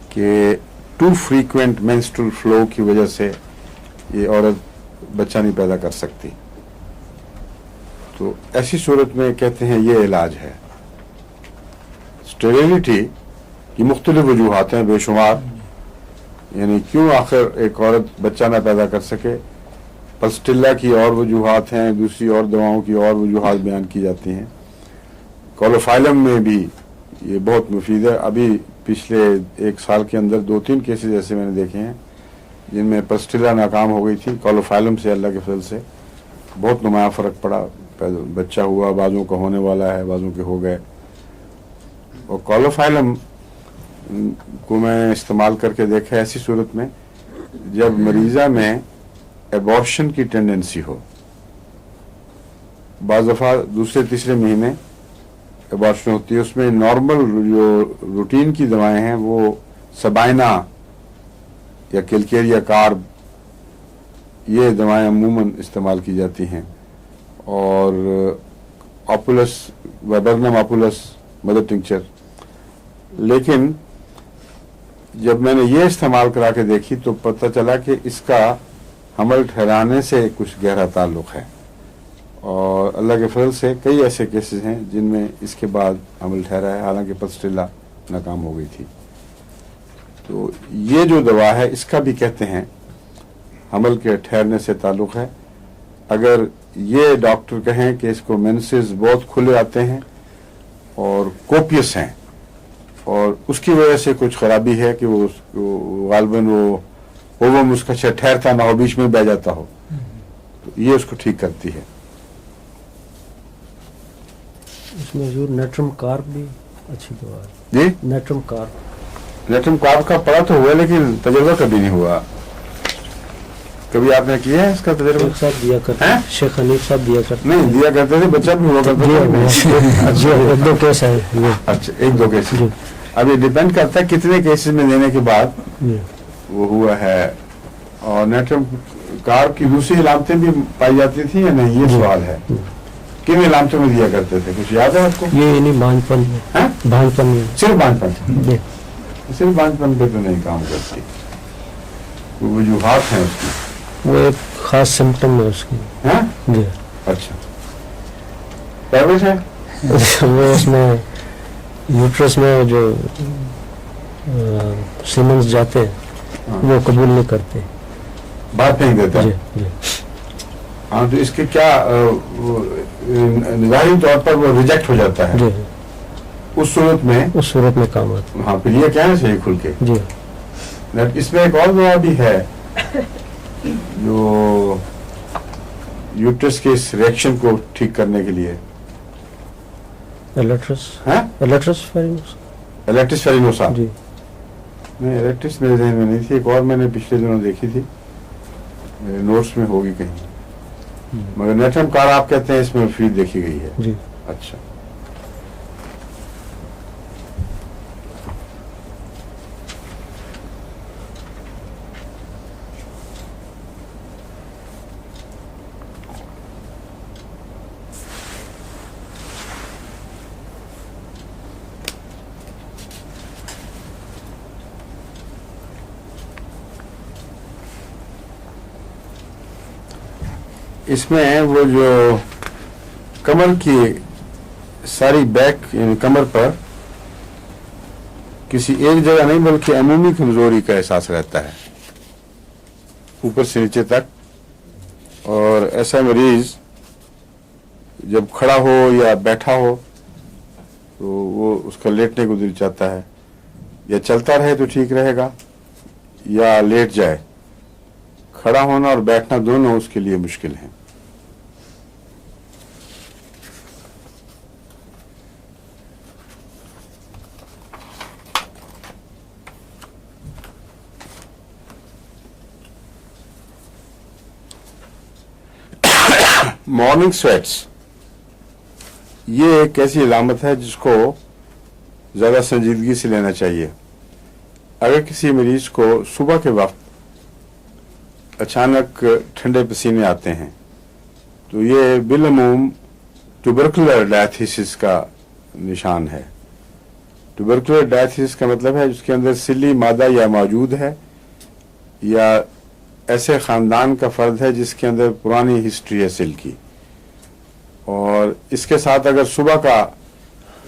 کہ ٹو فریکوینٹ مینسٹرل فلو کی وجہ سے یہ عورت بچہ نہیں پیدا کر سکتی، تو ایسی صورت میں کہتے ہیں یہ علاج ہے۔ اسٹیریلٹی کی مختلف وجوہات ہیں بے شمار، یعنی کیوں آخر ایک عورت بچہ نہ پیدا کر سکے، پلسٹیلا کی اور وجوہات ہیں، دوسری اور دواؤں کی اور وجوہات بیان کی جاتی ہیں۔ کولوفائلم میں بھی یہ بہت مفید ہے۔ ابھی پچھلے 1 سال کے اندر 2-3 کیسز ایسے میں نے دیکھے ہیں جن میں پلسٹیلا ناکام ہو گئی تھی، کولوفائلم سے اللہ کے فضل سے بہت نمایاں فرق پڑا، بچہ ہوا، بعضوں کا ہونے والا ہے، بعضوں کے ہو گئے۔ اور کولوفائلم کو میں استعمال کر کے دیکھا ایسی صورت میں جب مریضہ میں ایبارشن کی ٹینڈنسی ہو، بعض دفعہ دوسرے تیسرے مہینے ایبارشن ہوتی ہے، اس میں نارمل جو روٹین کی دوائیں ہیں وہ سبائنا یا کیلکیریا کارب یہ دوائیں عموماً استعمال کی جاتی ہیں، اور آپولس ویبرنم آپولس مدر ٹنکچر، لیکن جب میں نے یہ استعمال کرا کے دیکھی تو پتہ چلا کہ اس کا حمل ٹھہرانے سے کچھ گہرا تعلق ہے، اور اللہ کے فضل سے کئی ایسے کیسز ہیں جن میں اس کے بعد حمل ٹھہرا ہے، حالانکہ پلسٹیلا ناکام ہو گئی تھی۔ تو یہ جو دوا ہے اس کا بھی کہتے ہیں حمل کے ٹھہرنے سے تعلق ہے۔ اگر یہ ڈاکٹر کہیں کہ اس کو مینسز بہت کھلے آتے ہیں اور کوپیس ہیں اور اس کی وجہ سے کچھ خرابی ہے کہ وہ غالباً وہ اووم اس کا ٹھہرتا نہ ہو، بیچ میں بہ جاتا ہو، تو یہ اس کو ٹھیک کرتی ہے۔ اس میں حضور نیٹرم کارب بھی اچھی دوا ہے۔ جی نیٹرم کارب، نیٹرم کارب کا پڑا تو ہوا لیکن تجربہ کبھی نہیں ہوا۔ کبھی آپ نے کیا ہے اس کا تجربہ؟ شیخ صاحب دیا کرتے، شیخ حنیف صاحب دیا کرتے، نہیں دیا کرتے تھے، بچہ بھی ہوا کرتا تھا۔ جی 1-2 کیس ہے۔ اچھا 1-2 کیسز، جی اب یہ ڈیپینڈ کرتا ہے کتنے کیسز میں دینے کے بعد جی وہ ہوا ہے۔ اور نیٹرم کارب کی دوسری علامتیں بھی پائی جاتی تھیں یا نہیں، یہ سوال ہے۔ کن علامتوں میں دیا کرتے تھے، کچھ یاد ہے آپ کو؟ یہ نہیں بھانج پن میں، ہاں؟ بھانج پن میں صرف بانجھ پن، جی صرف بانجھ پن پہ تو نہیں کام کرتی، وہ وجوہات ہیں اس کی۔ وہ ایک خاص سمپٹم ہے اس کی۔ ہاں جی اچھا پرورش ہے وہ اس میں یوٹرس میں جو سیمنز جاتے ہیں وہ قبول نہیں کرتے۔ بات نہیں دیتا۔ جی جی ہاں تو اس کے کیا ظاہری طور پر وہ ریجیکٹ ہو جاتا ہے، جی اس صورت میں اس صورت میں کام آتا ہاں پھر یہ کہنا چاہیے کھل کے۔ ہے۔ جی اس میں ایک اور دوا بھی ہے جو یوٹرس کے اس ریئیکشن کو ٹھیک کرنے کے لیے، الیکٹرس ہاں الیکٹرس فیرنس، الیکٹرس فیرینوسا۔ جی نہیں الیکٹرس میرے ذہن میں نہیں تھی، ایک اور میں نے پچھلے دنوں دیکھی تھی، میرے نوٹس میں ہوگی کہیں، مگر نیٹرم کار آپ کہتے ہیں اس میں مفید دیکھی گئی ہے۔ جی اچھا اس میں وہ جو کمر کی ساری بیک یعنی کمر پر کسی ایک جگہ نہیں بلکہ عمومی کمزوری کا احساس رہتا ہے اوپر سے نیچے تک، اور ایسا مریض جب کھڑا ہو یا بیٹھا ہو تو وہ اس کا لیٹنے کو دل چاہتا ہے، یا چلتا رہے تو ٹھیک رہے گا یا لیٹ جائے، کھڑا ہونا اور بیٹھنا دونوں اس کے لیے مشکل ہیں۔ مارننگ سویٹس ये एक ऐसी अलामत है जिसको ज़्यादा संजीदगी से लेना चाहिए। अगर किसी मरीज को सुबह के वक्त अचानक ठंडे पसीने आते हैं तो ये बिलअमूम ट्यूबरकुलर डायथिसिस का निशान है। ट्यूबरकुलर डायथिसिस का मतलब है जिसके अंदर सिली मादा या मौजूद है या ऐसे ख़ानदान का फ़र्द है जिसके अंदर पुरानी हिस्ट्री है सिल की, और इसके साथ अगर सुबह का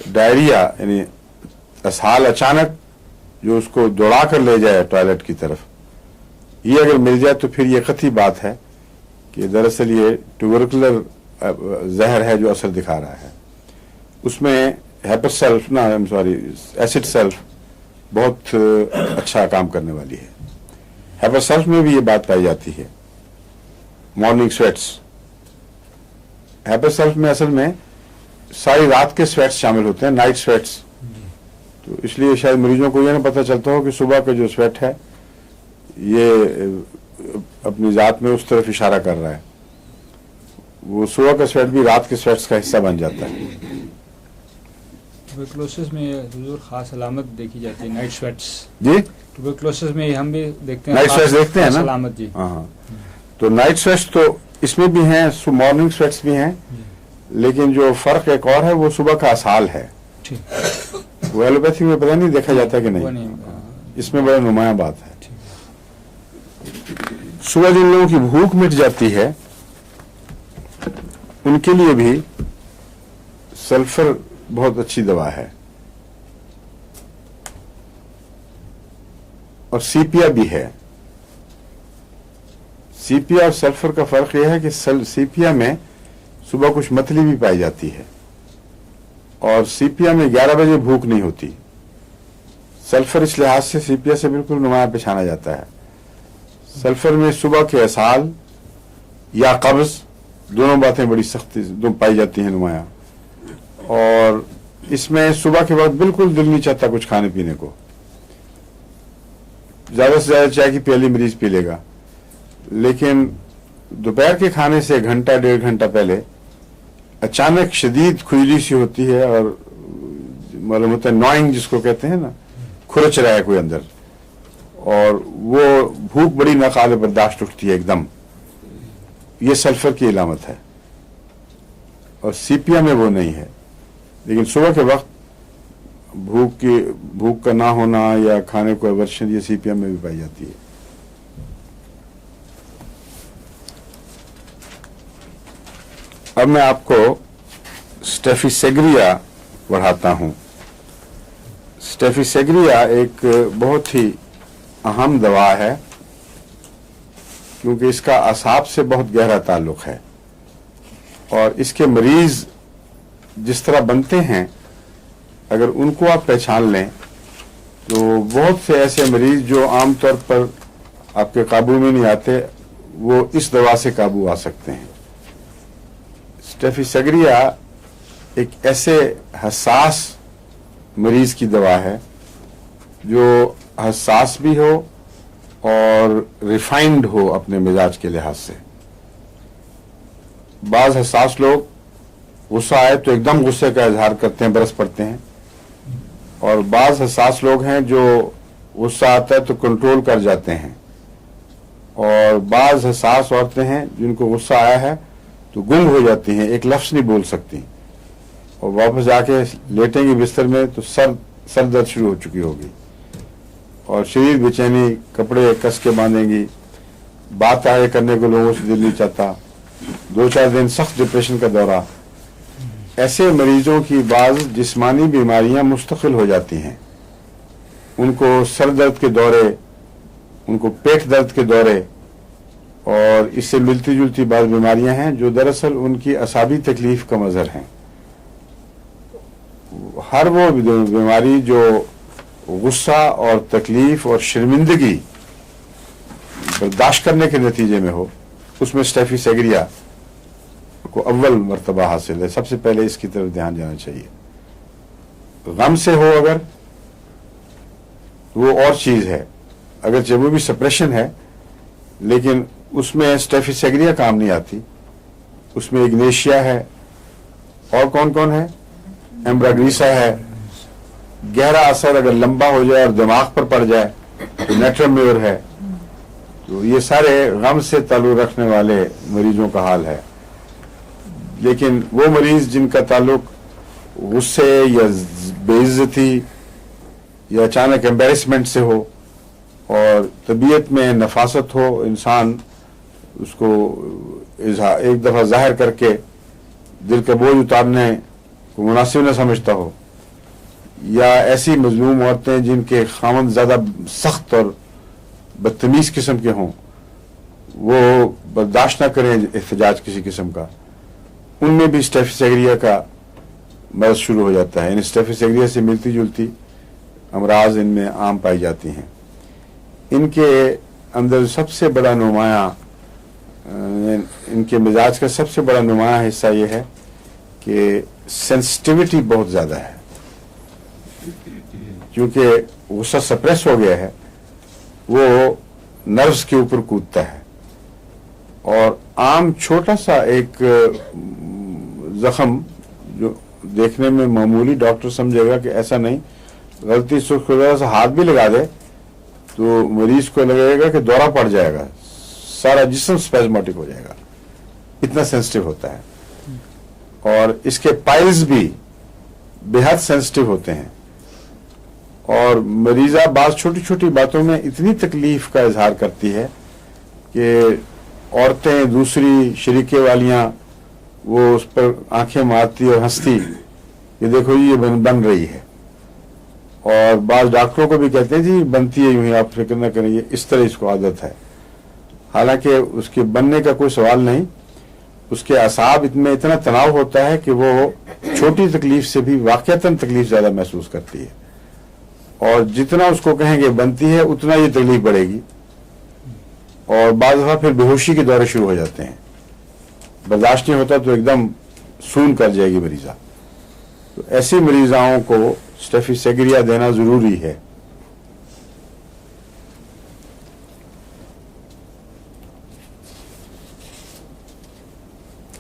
डायरिया यानी असहाल अचानक जो उसको दौड़ा कर ले जाए टॉयलेट की तरफ, ये अगर मिल जाए तो फिर ये कतई बात है कि दरअसल ये ट्यूबरकुलर जहर है जो असर दिखा रहा है। उसमें एसिड सल्फ बहुत अच्छा काम करने वाली है। हेपरसल्फ में भी ये बात पाई जाती है। मॉर्निंग स्वेट्स, हेपरसल्फ में असल में सारी रात के स्वेट्स शामिल होते हैं, नाइट स्वेट्स, तो इसलिए शायद मरीजों को ये ना पता चलता हो कि सुबह का जो स्वेट है ये अपनी जात में उस तरफ इशारा कर रहा है। वो सुबह का स्वेट भी रात के स्वेट्स का हिस्सा बन जाता है। ट्यूबरकुलोसिस में हुजूर खास अलामत देखी जाती है नाइट स्वेट्स जी, ट्यूबरकुलोसिस में हम भी देखते हैं नाइट स्वेट्स देखते हैं ना, अलामत जी। हाँ, तो नाइट स्वेट्स तो इसमें भी हैं, मॉर्निंग स्वेट्स भी हैं, लेकिन जो फर्क एक और है वो सुबह का असहाल है। वो एलोपैथी में पता नहीं देखा जाता कि नहीं, इसमें बड़ा नुमाया बात है। सुबह जिन लोगों की भूख मिट जाती है उनके लिए भी सल्फर बहुत अच्छी दवा है, और सीपिया भी है। सीपिया और सल्फर का फर्क यह है कि सीपिया में सुबह कुछ मतली भी पाई जाती है और सीपिया में 11 बजे भूख नहीं होती। सल्फर इस लिहाज से सीपिया से बिल्कुल नुमाया पहचाना जाता है। सल्फर में सुबह के असहाल या कब्ज दोनों बातें बड़ी सख्ती पाई जाती हैं नुमाया, और इसमें सुबह के वक्त बिल्कुल दिल नहीं चाहता कुछ खाने पीने को। ज्यादा से ज्यादा चाय की प्याली मरीज पी लेगा, लेकिन दोपहर के खाने से घंटा डेढ़ घंटा पहले अचानक शदीद खुजली सी होती है और मालूम होता है नॉइंग जिसको कहते हैं ना, खुरच रहा है कोई अंदर, और वो भूख बड़ी नाकाबिल बर्दाश्त उठती है एकदम। ये सल्फर की अलामत है, और सीपिया में वो नहीं है। लेकिन सुबह के वक्त भूख का ना होना या खाने को एवर्शन ये सीपिया में भी पाई जाती है। अब मैं आपको स्टेफिसेग्रिया बढ़ाता हूं। स्टेफिसेग्रिया एक बहुत ही अहम दवा है क्योंकि इसका असाब से बहुत गहरा ताल्लुक है, और इसके मरीज जिस तरह बनते हैं अगर उनको आप पहचान लें तो बहुत से ऐसे मरीज जो आमतौर पर आपके काबू में नहीं आते वो इस दवा से काबू आ सकते हैं। स्टेफिसेग्रिया एक ऐसे हसास मरीज की दवा है जो हसास भी हो और रिफाइंड हो अपने मिजाज के लिहाज से। बाज हसास लोग गुस्सा आए तो एकदम गुस्से का इजहार करते हैं, बरस पड़ते हैं, और बाज हसास लोग हैं जो गुस्सा आता है तो कंट्रोल कर जाते हैं, और बाज हसास औरतें हैं जिनको गुस्सा आया है तो गुम हो जाती हैं, एक लफ्ज नहीं बोल सकती, और वापस जाके लेटेंगे बिस्तर में तो सर दर्द शुरू हो चुकी होगी, और शरीर बेचैनी, कपड़े कस के बांधेंगी, बात आगे करने को लोगों से दिल नहीं चाहता, 2-4 दिन सख्त डिप्रेशन का दौरा। ऐसे मरीजों की बाज जिस्मानी बीमारियां मुस्तकिल हो जाती हैं। उनको सर दर्द के दौरे, उनको पेट दर्द के दौरे, और इससे मिलती जुलती बाज बीमारियां हैं जो दरअसल उनकी असाबी तकलीफ का मजहर हैं। हर वो बीमारी जो गुस्सा और तकलीफ और शर्मिंदगी बर्दाश्त करने के नतीजे में हो, उसमें स्टेफिसेग्रिया को अव्वल मर्तबा हासिल है। सबसे पहले इसकी तरफ ध्यान देना चाहिए। गम से हो अगर वो और चीज है, अगर जब वो भी सप्रेशन है लेकिन उसमें स्टेफिसेग्रिया काम नहीं आती, उसमें इग्नेशिया है, और कौन कौन है? एम्ब्राग्रीसा है। गहरा असर अगर लंबा हो जाए और दिमाग पर पड़ जाए तो नेट्रम्योर है। तो ये सारे गम से ताल्लुक रखने वाले मरीजों का हाल है। लेकिन वो मरीज जिनका ताल्लुक गुस्से या बेइज्जती या अचानक एम्बेरसमेंट से हो और तबीयत में नफासत हो, इंसान उसको एक दफा जाहिर करके दिल का बोझ उतारने को मुनासिब न समझता हो, या ऐसी मजलूम औरतें जिनके खामन ज्यादा सख्त और बदतमीज किस्म के हों, वो बर्दाश्त न करें एहतजाज किसी किस्म का, उनमें भी स्टेफिस एग्रिया का मर्ज शुरू हो जाता है। इन स्टेफिस एग्रिया से मिलती जुलती अमराज इनमें आम पाई जाती हैं। इनके अंदर सबसे बड़ा नुमाया, इनके मिजाज का सबसे बड़ा नुमाया हिस्सा ये है कि सेंसिटिविटी बहुत ज्यादा है। क्योंकि गुस्सा सप्रेस हो गया है, वो नर्व्स के ऊपर कूदता है और आम छोटा सा एक जख्म जो देखने में मामूली डॉक्टर समझेगा कि ऐसा नहीं, गलती से उसको जरा सा हाथ भी लगा दे तो मरीज को लगेगा कि दौरा पड़ जाएगा, सारा जिस्म स्पेज़मेटिक हो जाएगा, इतना सेंसिटिव होता है। और इसके पाइल्स भी बेहद सेंसिटिव होते हैं और मरीजा बात छोटी छोटी बातों में इतनी तकलीफ का इजहार करती है कि औरतें दूसरी शरीके वालियां वो उस पर आंखें मारती और हंसती कि देखो ये बन रही है। और बाद डॉक्टरों को भी कहते हैं जी बनती है यूं ही, आप फिक्र न करें, ये इस तरह इसको आदत है। हालांकि उसके बनने का कोई सवाल नहीं, उसके असाब में इतना तनाव होता है कि वो छोटी तकलीफ से भी वाकईतन तकलीफ ज्यादा महसूस करती है और जितना उसको कहेंगे बनती है उतना ये तकलीफ बढ़ेगी और बाद दफा फिर बेहोशी के दौरे शुरू हो जाते हैं। बर्दाश्त नहीं होता तो एकदम सून कर जाएगी मरीजा। तो ऐसी मरीजाओं को स्टेफिस एग्रिया देना जरूरी है।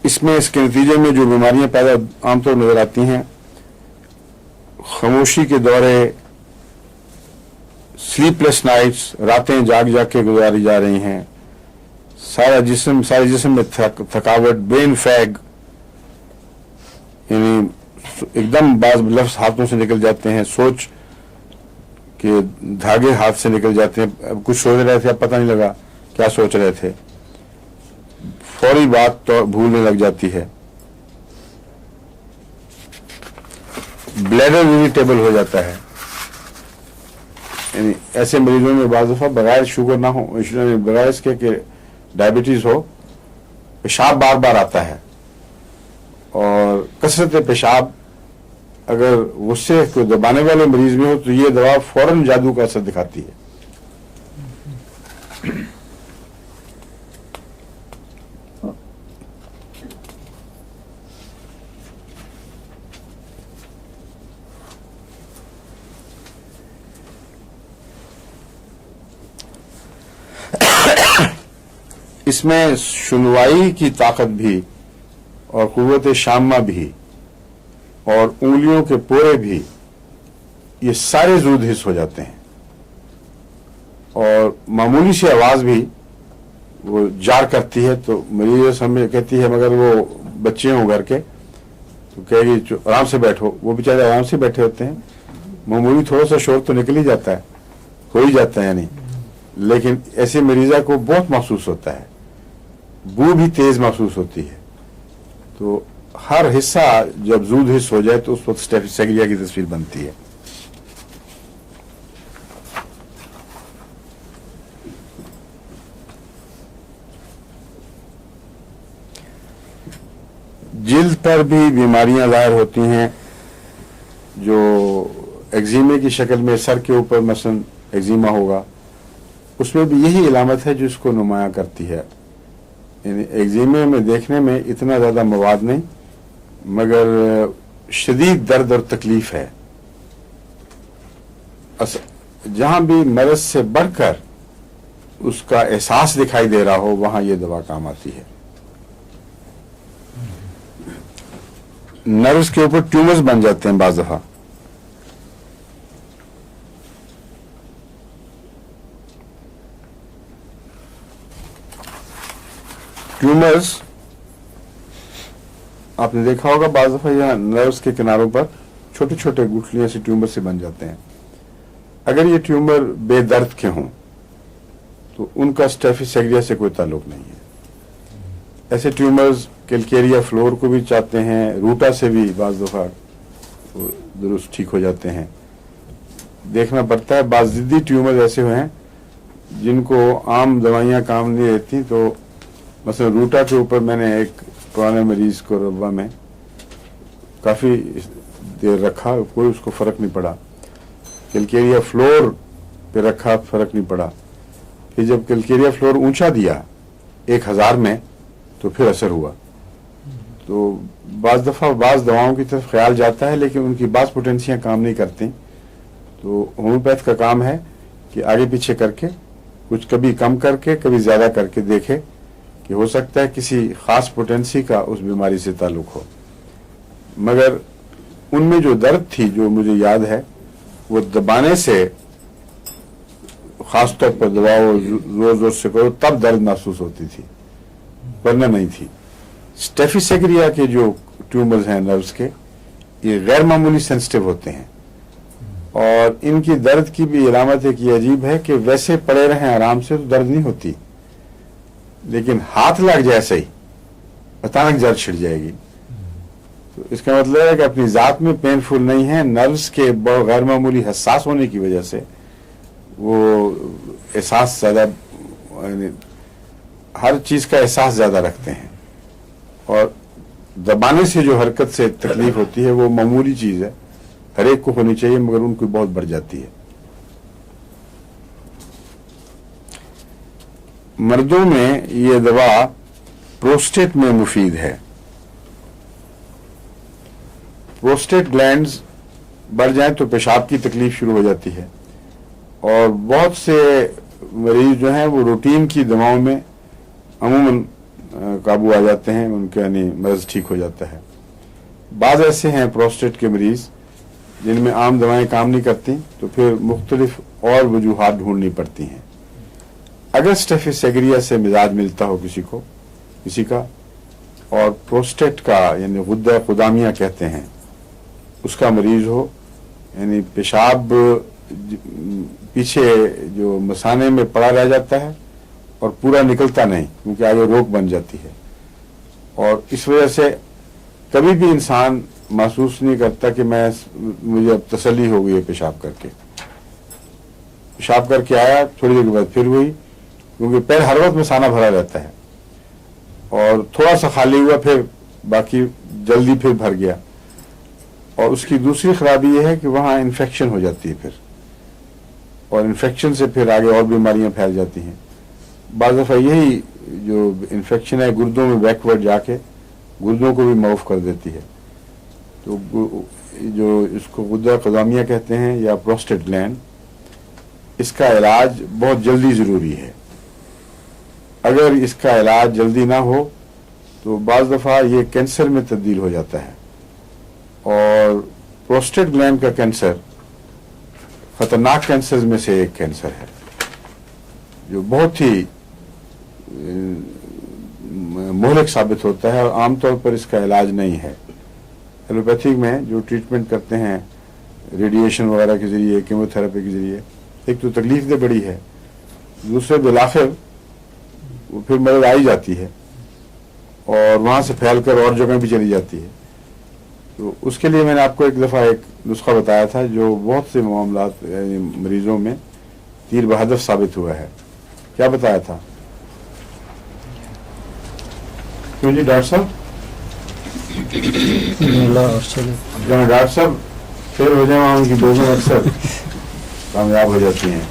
इसमें इसके नतीजे में जो बीमारियां पैदा आमतौर पर नजर आती हैं, खामोशी के दौरे, स्लीपलेस नाइट्स, रातें जाग जाग के गुजारी जा रही हैं, सारे जिस्म में थकावट, ब्रेन फैग, यानी एकदम बाज लफ्ज हाथों से निकल जाते हैं, सोच के धागे हाथ से निकल जाते हैं, अब कुछ सोच रहे थे अब पता नहीं लगा क्या सोच रहे थे, फौरी बात तो भूलने लग जाती है, ब्लैडर इरिटेबल हो जाता है। यानी ऐसे मरीजों में बाज़ दफा बगैर शुगर ना हो, बगैर इसके कि डायबिटीज हो, पेशाब बार बार आता है और कसरत पेशाब अगर गुस्से को दबाने वाले मरीज में हो तो ये दवा फौरन जादू का असर दिखाती है। इसमें सुनवाई की ताकत भी और कुव्वत शामा भी और उंगलियों के पोरे भी, ये सारे जूद हिस्स हो जाते हैं और मामूली सी आवाज भी वो जार करती है तो मरीज समझ कहती है मगर वो बच्चे हों घर के तो कहेगी आराम से बैठो, वो बेचारे आराम से बैठे होते हैं, मामूली थोड़ा सा शोर तो निकल ही जाता है, हो ही जाता है यानी, लेकिन ऐसे मरीजा को बहुत महसूस होता है, बू भी तेज महसूस होती है। तो हर हिस्सा जब जूद हिस्स हो जाए तो उस वक्त स्टेफिस एग्रिया की तस्वीर बनती है। जिल्द पर भी बीमारियां जाहिर होती हैं जो एक्जिमे की शक्ल में, सर के ऊपर मसलन एक्जिमा होगा, उसमें भी यही इलामत है जो इसको नुमाया करती है। यानी एक्जिमे में देखने में इतना ज्यादा मवाद नहीं मगर शदीद दर्द और तकलीफ है। जहां भी मर्ज से बढ़कर उसका एहसास दिखाई दे रहा हो वहां ये दवा काम आती है। नर्व्स के ऊपर ट्यूमर्स बन जाते हैं बाज दफा। ट्यूमर्स आपने देखा होगा बाज दफा यहाँ नर्व्स के किनारों पर छोटे छोटे गुठलियां से ट्यूमर से बन जाते हैं। अगर ये ट्यूमर बेदर्द के हों तो उनका स्टेफिस एग्रिया से कोई ताल्लुक नहीं है। ऐसे ट्यूमर्स कैलकेरिया फ्लोर को भी चाहते हैं, रूटा से भी बाज दफा दुरुस्त ठीक हो जाते हैं। देखना पड़ता है, बाज जिद्दी ट्यूमर ऐसे हुए हैं जिनको आम दवाइयाँ काम नहीं देती। तो मसलन रूटा के ऊपर मैंने एक पुराने मरीज को रब्बा में काफ़ी देर रखा, कोई उसको फ़र्क नहीं पड़ा। कैलकेरिया फ्लोर पे रखा, फ़र्क नहीं पड़ा। फिर जब कैलकेरिया फ्लोर ऊंचा दिया 1000 में तो फिर असर हुआ। तो बाज़ दफ़ा बाज़ दवाओं की तरफ ख्याल जाता है लेकिन उनकी बाज़ पोटेंसियाँ काम नहीं करती। तो होम्योपैथ का काम है कि आगे पीछे करके कुछ कभी कम करके कभी ज़्यादा करके देखे कि हो सकता है किसी ख़ास पोटेंसी का उस बीमारी से ताल्लुक़ हो। मगर उनमें जो दर्द थी जो मुझे याद है वो दबाने से, ख़ास तौर पर दबाओ जोर जोर से करो तब दर्द महसूस होती थी, वरना नहीं थी। स्टेफिस एग्रिया के जो ट्यूमर्स हैं नर्व्स के, ये गैर मामूली सेंसिटिव होते हैं और इनकी दर्द की भी अलामत एक ये अजीब है कि वैसे पड़े रहें आराम से तो दर्द नहीं होती, लेकिन हाथ लग जाए सही अचानक दर्द छिड़ जाएगी। तो इसका मतलब है कि अपनी ज़ात में पेनफुल नहीं है, नर्व्स के गैर मामूली हसास होने की वजह से वो एहसास ज़्यादा, हर चीज़ का एहसास ज़्यादा रखते हैं और दबाने से जो हरकत से तकलीफ होती है वो मामूली चीज़ है, हर एक को होनी चाहिए मगर उनको बहुत बढ़ जाती है। मर्दों में ये दवा प्रोस्टेट में मुफीद है। प्रोस्टेट ग्लैंड्स बढ़ जाएं तो पेशाब की तकलीफ शुरू हो जाती है और बहुत से मरीज जो हैं वो रूटीन की दवाओं में अमूमन काबू आ जाते हैं, उनके यानी मर्ज ठीक हो जाता है। बाज़ ऐसे हैं प्रोस्टेट के मरीज जिनमें आम दवाएं काम नहीं करती तो फिर मुख्तलिफ और वजूहात ढूंढनी पड़ती हैं। अगर स्टेफिस एग्रिया से मिजाज मिलता हो किसी का और प्रोस्टेट का यानी गुद्दा खुदामिया कहते हैं उसका मरीज हो, यानी पेशाब पीछे जो मसाने में पड़ा रह जाता है और पूरा निकलता नहीं क्योंकि आगे रोक बन जाती है और इस वजह से कभी भी इंसान महसूस नहीं करता कि मुझे अब तसल्ली हो गई है पेशाब करके आया, थोड़ी देर के बाद फिर हुई क्योंकि पैर हर वक्त मसाना भरा रहता है और थोड़ा सा खाली हुआ फिर बाकी जल्दी फिर भर गया। और उसकी दूसरी खराबी यह है कि वहाँ इन्फेक्शन हो जाती है फिर, और इन्फेक्शन से फिर आगे और बीमारियां फैल जाती हैं। बाज़ दफ़ा यही जो इन्फेक्शन है गुर्दों में बैकवर्ड जाके गुर्दों को भी मऊफ कर देती है। तो जो इसको गुद्दा क़ज़ामिया कहते हैं या प्रोस्टेट ग्लैंड, इसका इलाज बहुत जल्दी ज़रूरी है। अगर इसका इलाज जल्दी ना हो तो बाज़ दफ़ा ये कैंसर में तब्दील हो जाता है और प्रोस्टेट ग्लैंड का कैंसर खतरनाक कैंसर में से एक कैंसर है जो बहुत ही मोहलिक साबित होता है और आमतौर पर इसका इलाज नहीं है। एलोपैथिक में जो ट्रीटमेंट करते हैं रेडिएशन वगैरह के ज़रिए, कीमोथेरेपी के ज़रिए, एक तो तकलीफ दे बड़ी है, दूसरे बिलाखिर वो फिर मदद आई जाती है और वहाँ से फैल कर और जगह भी चली जाती है। तो उसके लिए मैंने आपको एक दफ़ा एक नुस्खा बताया था जो बहुत से मामलात मरीजों में तीर बहदफ साबित हुआ है। क्या बताया था? क्यों जी डॉक्टर साहब? डॉक्टर साहब फिर हो जाए वहाँ उनकी दोनों अक्सर कामयाब हो जाती हैं।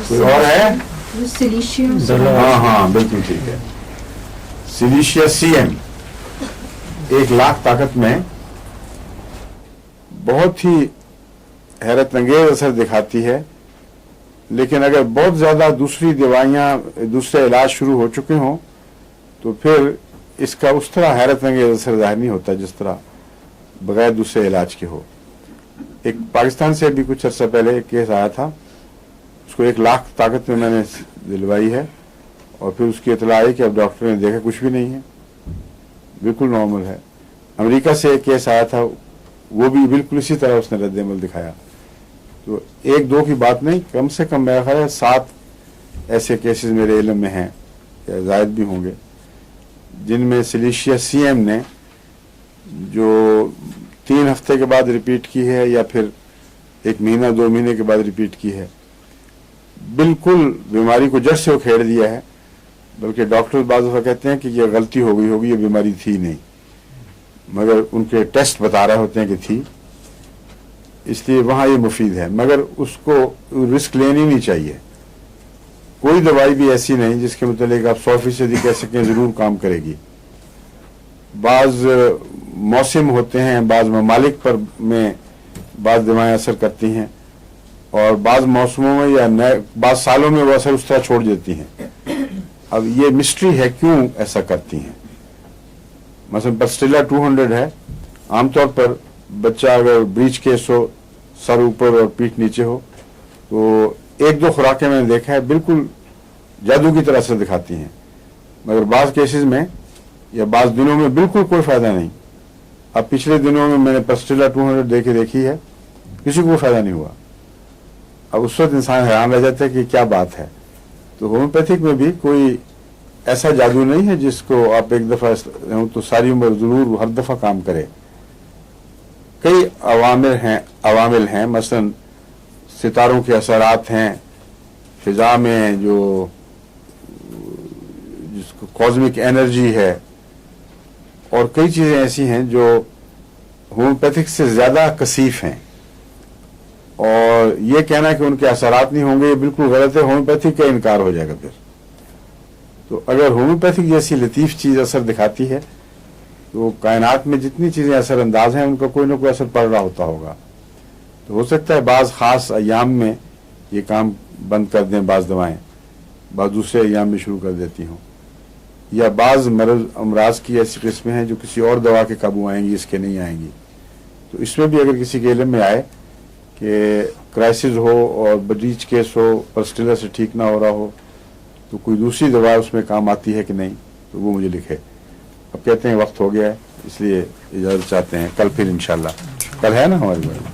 कोई और है? सिलीशिया। हाँ बिल्कुल ठीक है। सिलीशिया CM 1,00,000 ताकत में बहुत ही हैरत अंगेज असर दिखाती है, लेकिन अगर बहुत ज़्यादा दूसरी दवाइयाँ दूसरे इलाज शुरू हो चुके हों तो फिर इसका उस तरह हैरत अंगेज असर ज़ाहिर नहीं होता जिस तरह बगैर दूसरे इलाज के हो। एक पाकिस्तान से अभी कुछ अर्सा पहले एक केस आया था, उसको 1 लाख ताकत में मैंने दिलवाई है और फिर उसकी इतला आई कि अब डॉक्टर ने देखा कुछ भी नहीं है, बिल्कुल नॉर्मल है। अमेरिका से एक केस आया था, वो भी बिल्कुल इसी तरह उसने रद्द-ए-अमल दिखाया। तो 1-2 की बात नहीं, कम से कम मेरा ख्याल है 7 ऐसे केसेस मेरे इल्म में हैं या जायद भी होंगे, जिनमें सिलिशिया सीएम ने जो 3 हफ्ते के बाद रिपीट की है या फिर 1 महीना 2 महीने के बाद रिपीट की है, बिल्कुल बीमारी को जड़ से उखेड़ दिया है। बल्कि डॉक्टर बाज़ दफ़ा कहते हैं कि ये गलती हो गई होगी, ये बीमारी थी नहीं, मगर उनके टेस्ट बता रहे होते हैं कि थी, इसलिए वहाँ ये मुफीद है। मगर उसको रिस्क लेनी नहीं चाहिए। कोई दवाई भी ऐसी नहीं जिसके मुतालिक आप 100% कह सकें ज़रूर काम करेगी। बाज़ मौसम होते हैं, बाज़ ममालिक पर में बाज़ दवाएं असर करती हैं और बाज़ मौसमों में या बाज़ सालों में वो असर उस तरह छोड़ देती हैं। अब ये मिस्ट्री है क्यों ऐसा करती हैं। मसलन पस्टिला 200 है, आमतौर पर बच्चा अगर ब्रीच केस हो, सर ऊपर और पीठ नीचे हो, तो 1-2 खुराकें मैंने देखा है बिल्कुल जादू की तरह से दिखाती हैं, मगर बाज़ केसेस में या बाज़ दिनों में बिल्कुल कोई फ़ायदा नहीं। अब पिछले दिनों में मैंने पस्टिला 200 देखी है, किसी को फ़ायदा नहीं हुआ। अब उस वक्त इंसान हैरान रह जाता है कि क्या बात है। तो होम्योपैथिक में भी कोई ऐसा जादू नहीं है जिसको आप एक दफ़ा तो सारी उम्र ज़रूर हर दफ़ा काम करे। कई अवामिल हैं, मसलन सितारों के असरात हैं, फिजा में जो जिसको कॉस्मिक एनर्जी है, और कई चीज़ें ऐसी हैं जो होम्योपैथिक से ज़्यादा कसीफ हैं। और ये कहना कि उनके असरात नहीं होंगे ये बिल्कुल गलत है, होम्योपैथिक का इनकार हो जाएगा फिर। तो अगर होम्योपैथिक जैसी लतीफ़ चीज़ असर दिखाती है तो कायनात में जितनी चीज़ें असरअंदाज हैं उनका कोई ना कोई असर पड़ रहा होता होगा। तो हो सकता है बाज़ ख़ास अयाम में ये काम बंद कर दें बाज़ दवाएं, बाज़ दूसरे अयाम में शुरू कर देती हों, या बाज़ अमराज की ऐसी किस्में हैं जो किसी और दवा के काबू आएंगी, इसके नहीं आएंगी। तो इसमें भी अगर किसी के इल्म में आए कि क्राइसिस हो और ब्रीच केस हो, पस्टिला से ठीक ना हो रहा हो, तो कोई दूसरी दवा उसमें काम आती है कि नहीं, तो वो मुझे लिखे। अब कहते हैं वक्त हो गया है, इसलिए इजाज़त चाहते हैं। कल फिर इंशाल्लाह, कल है ना हमारी बात।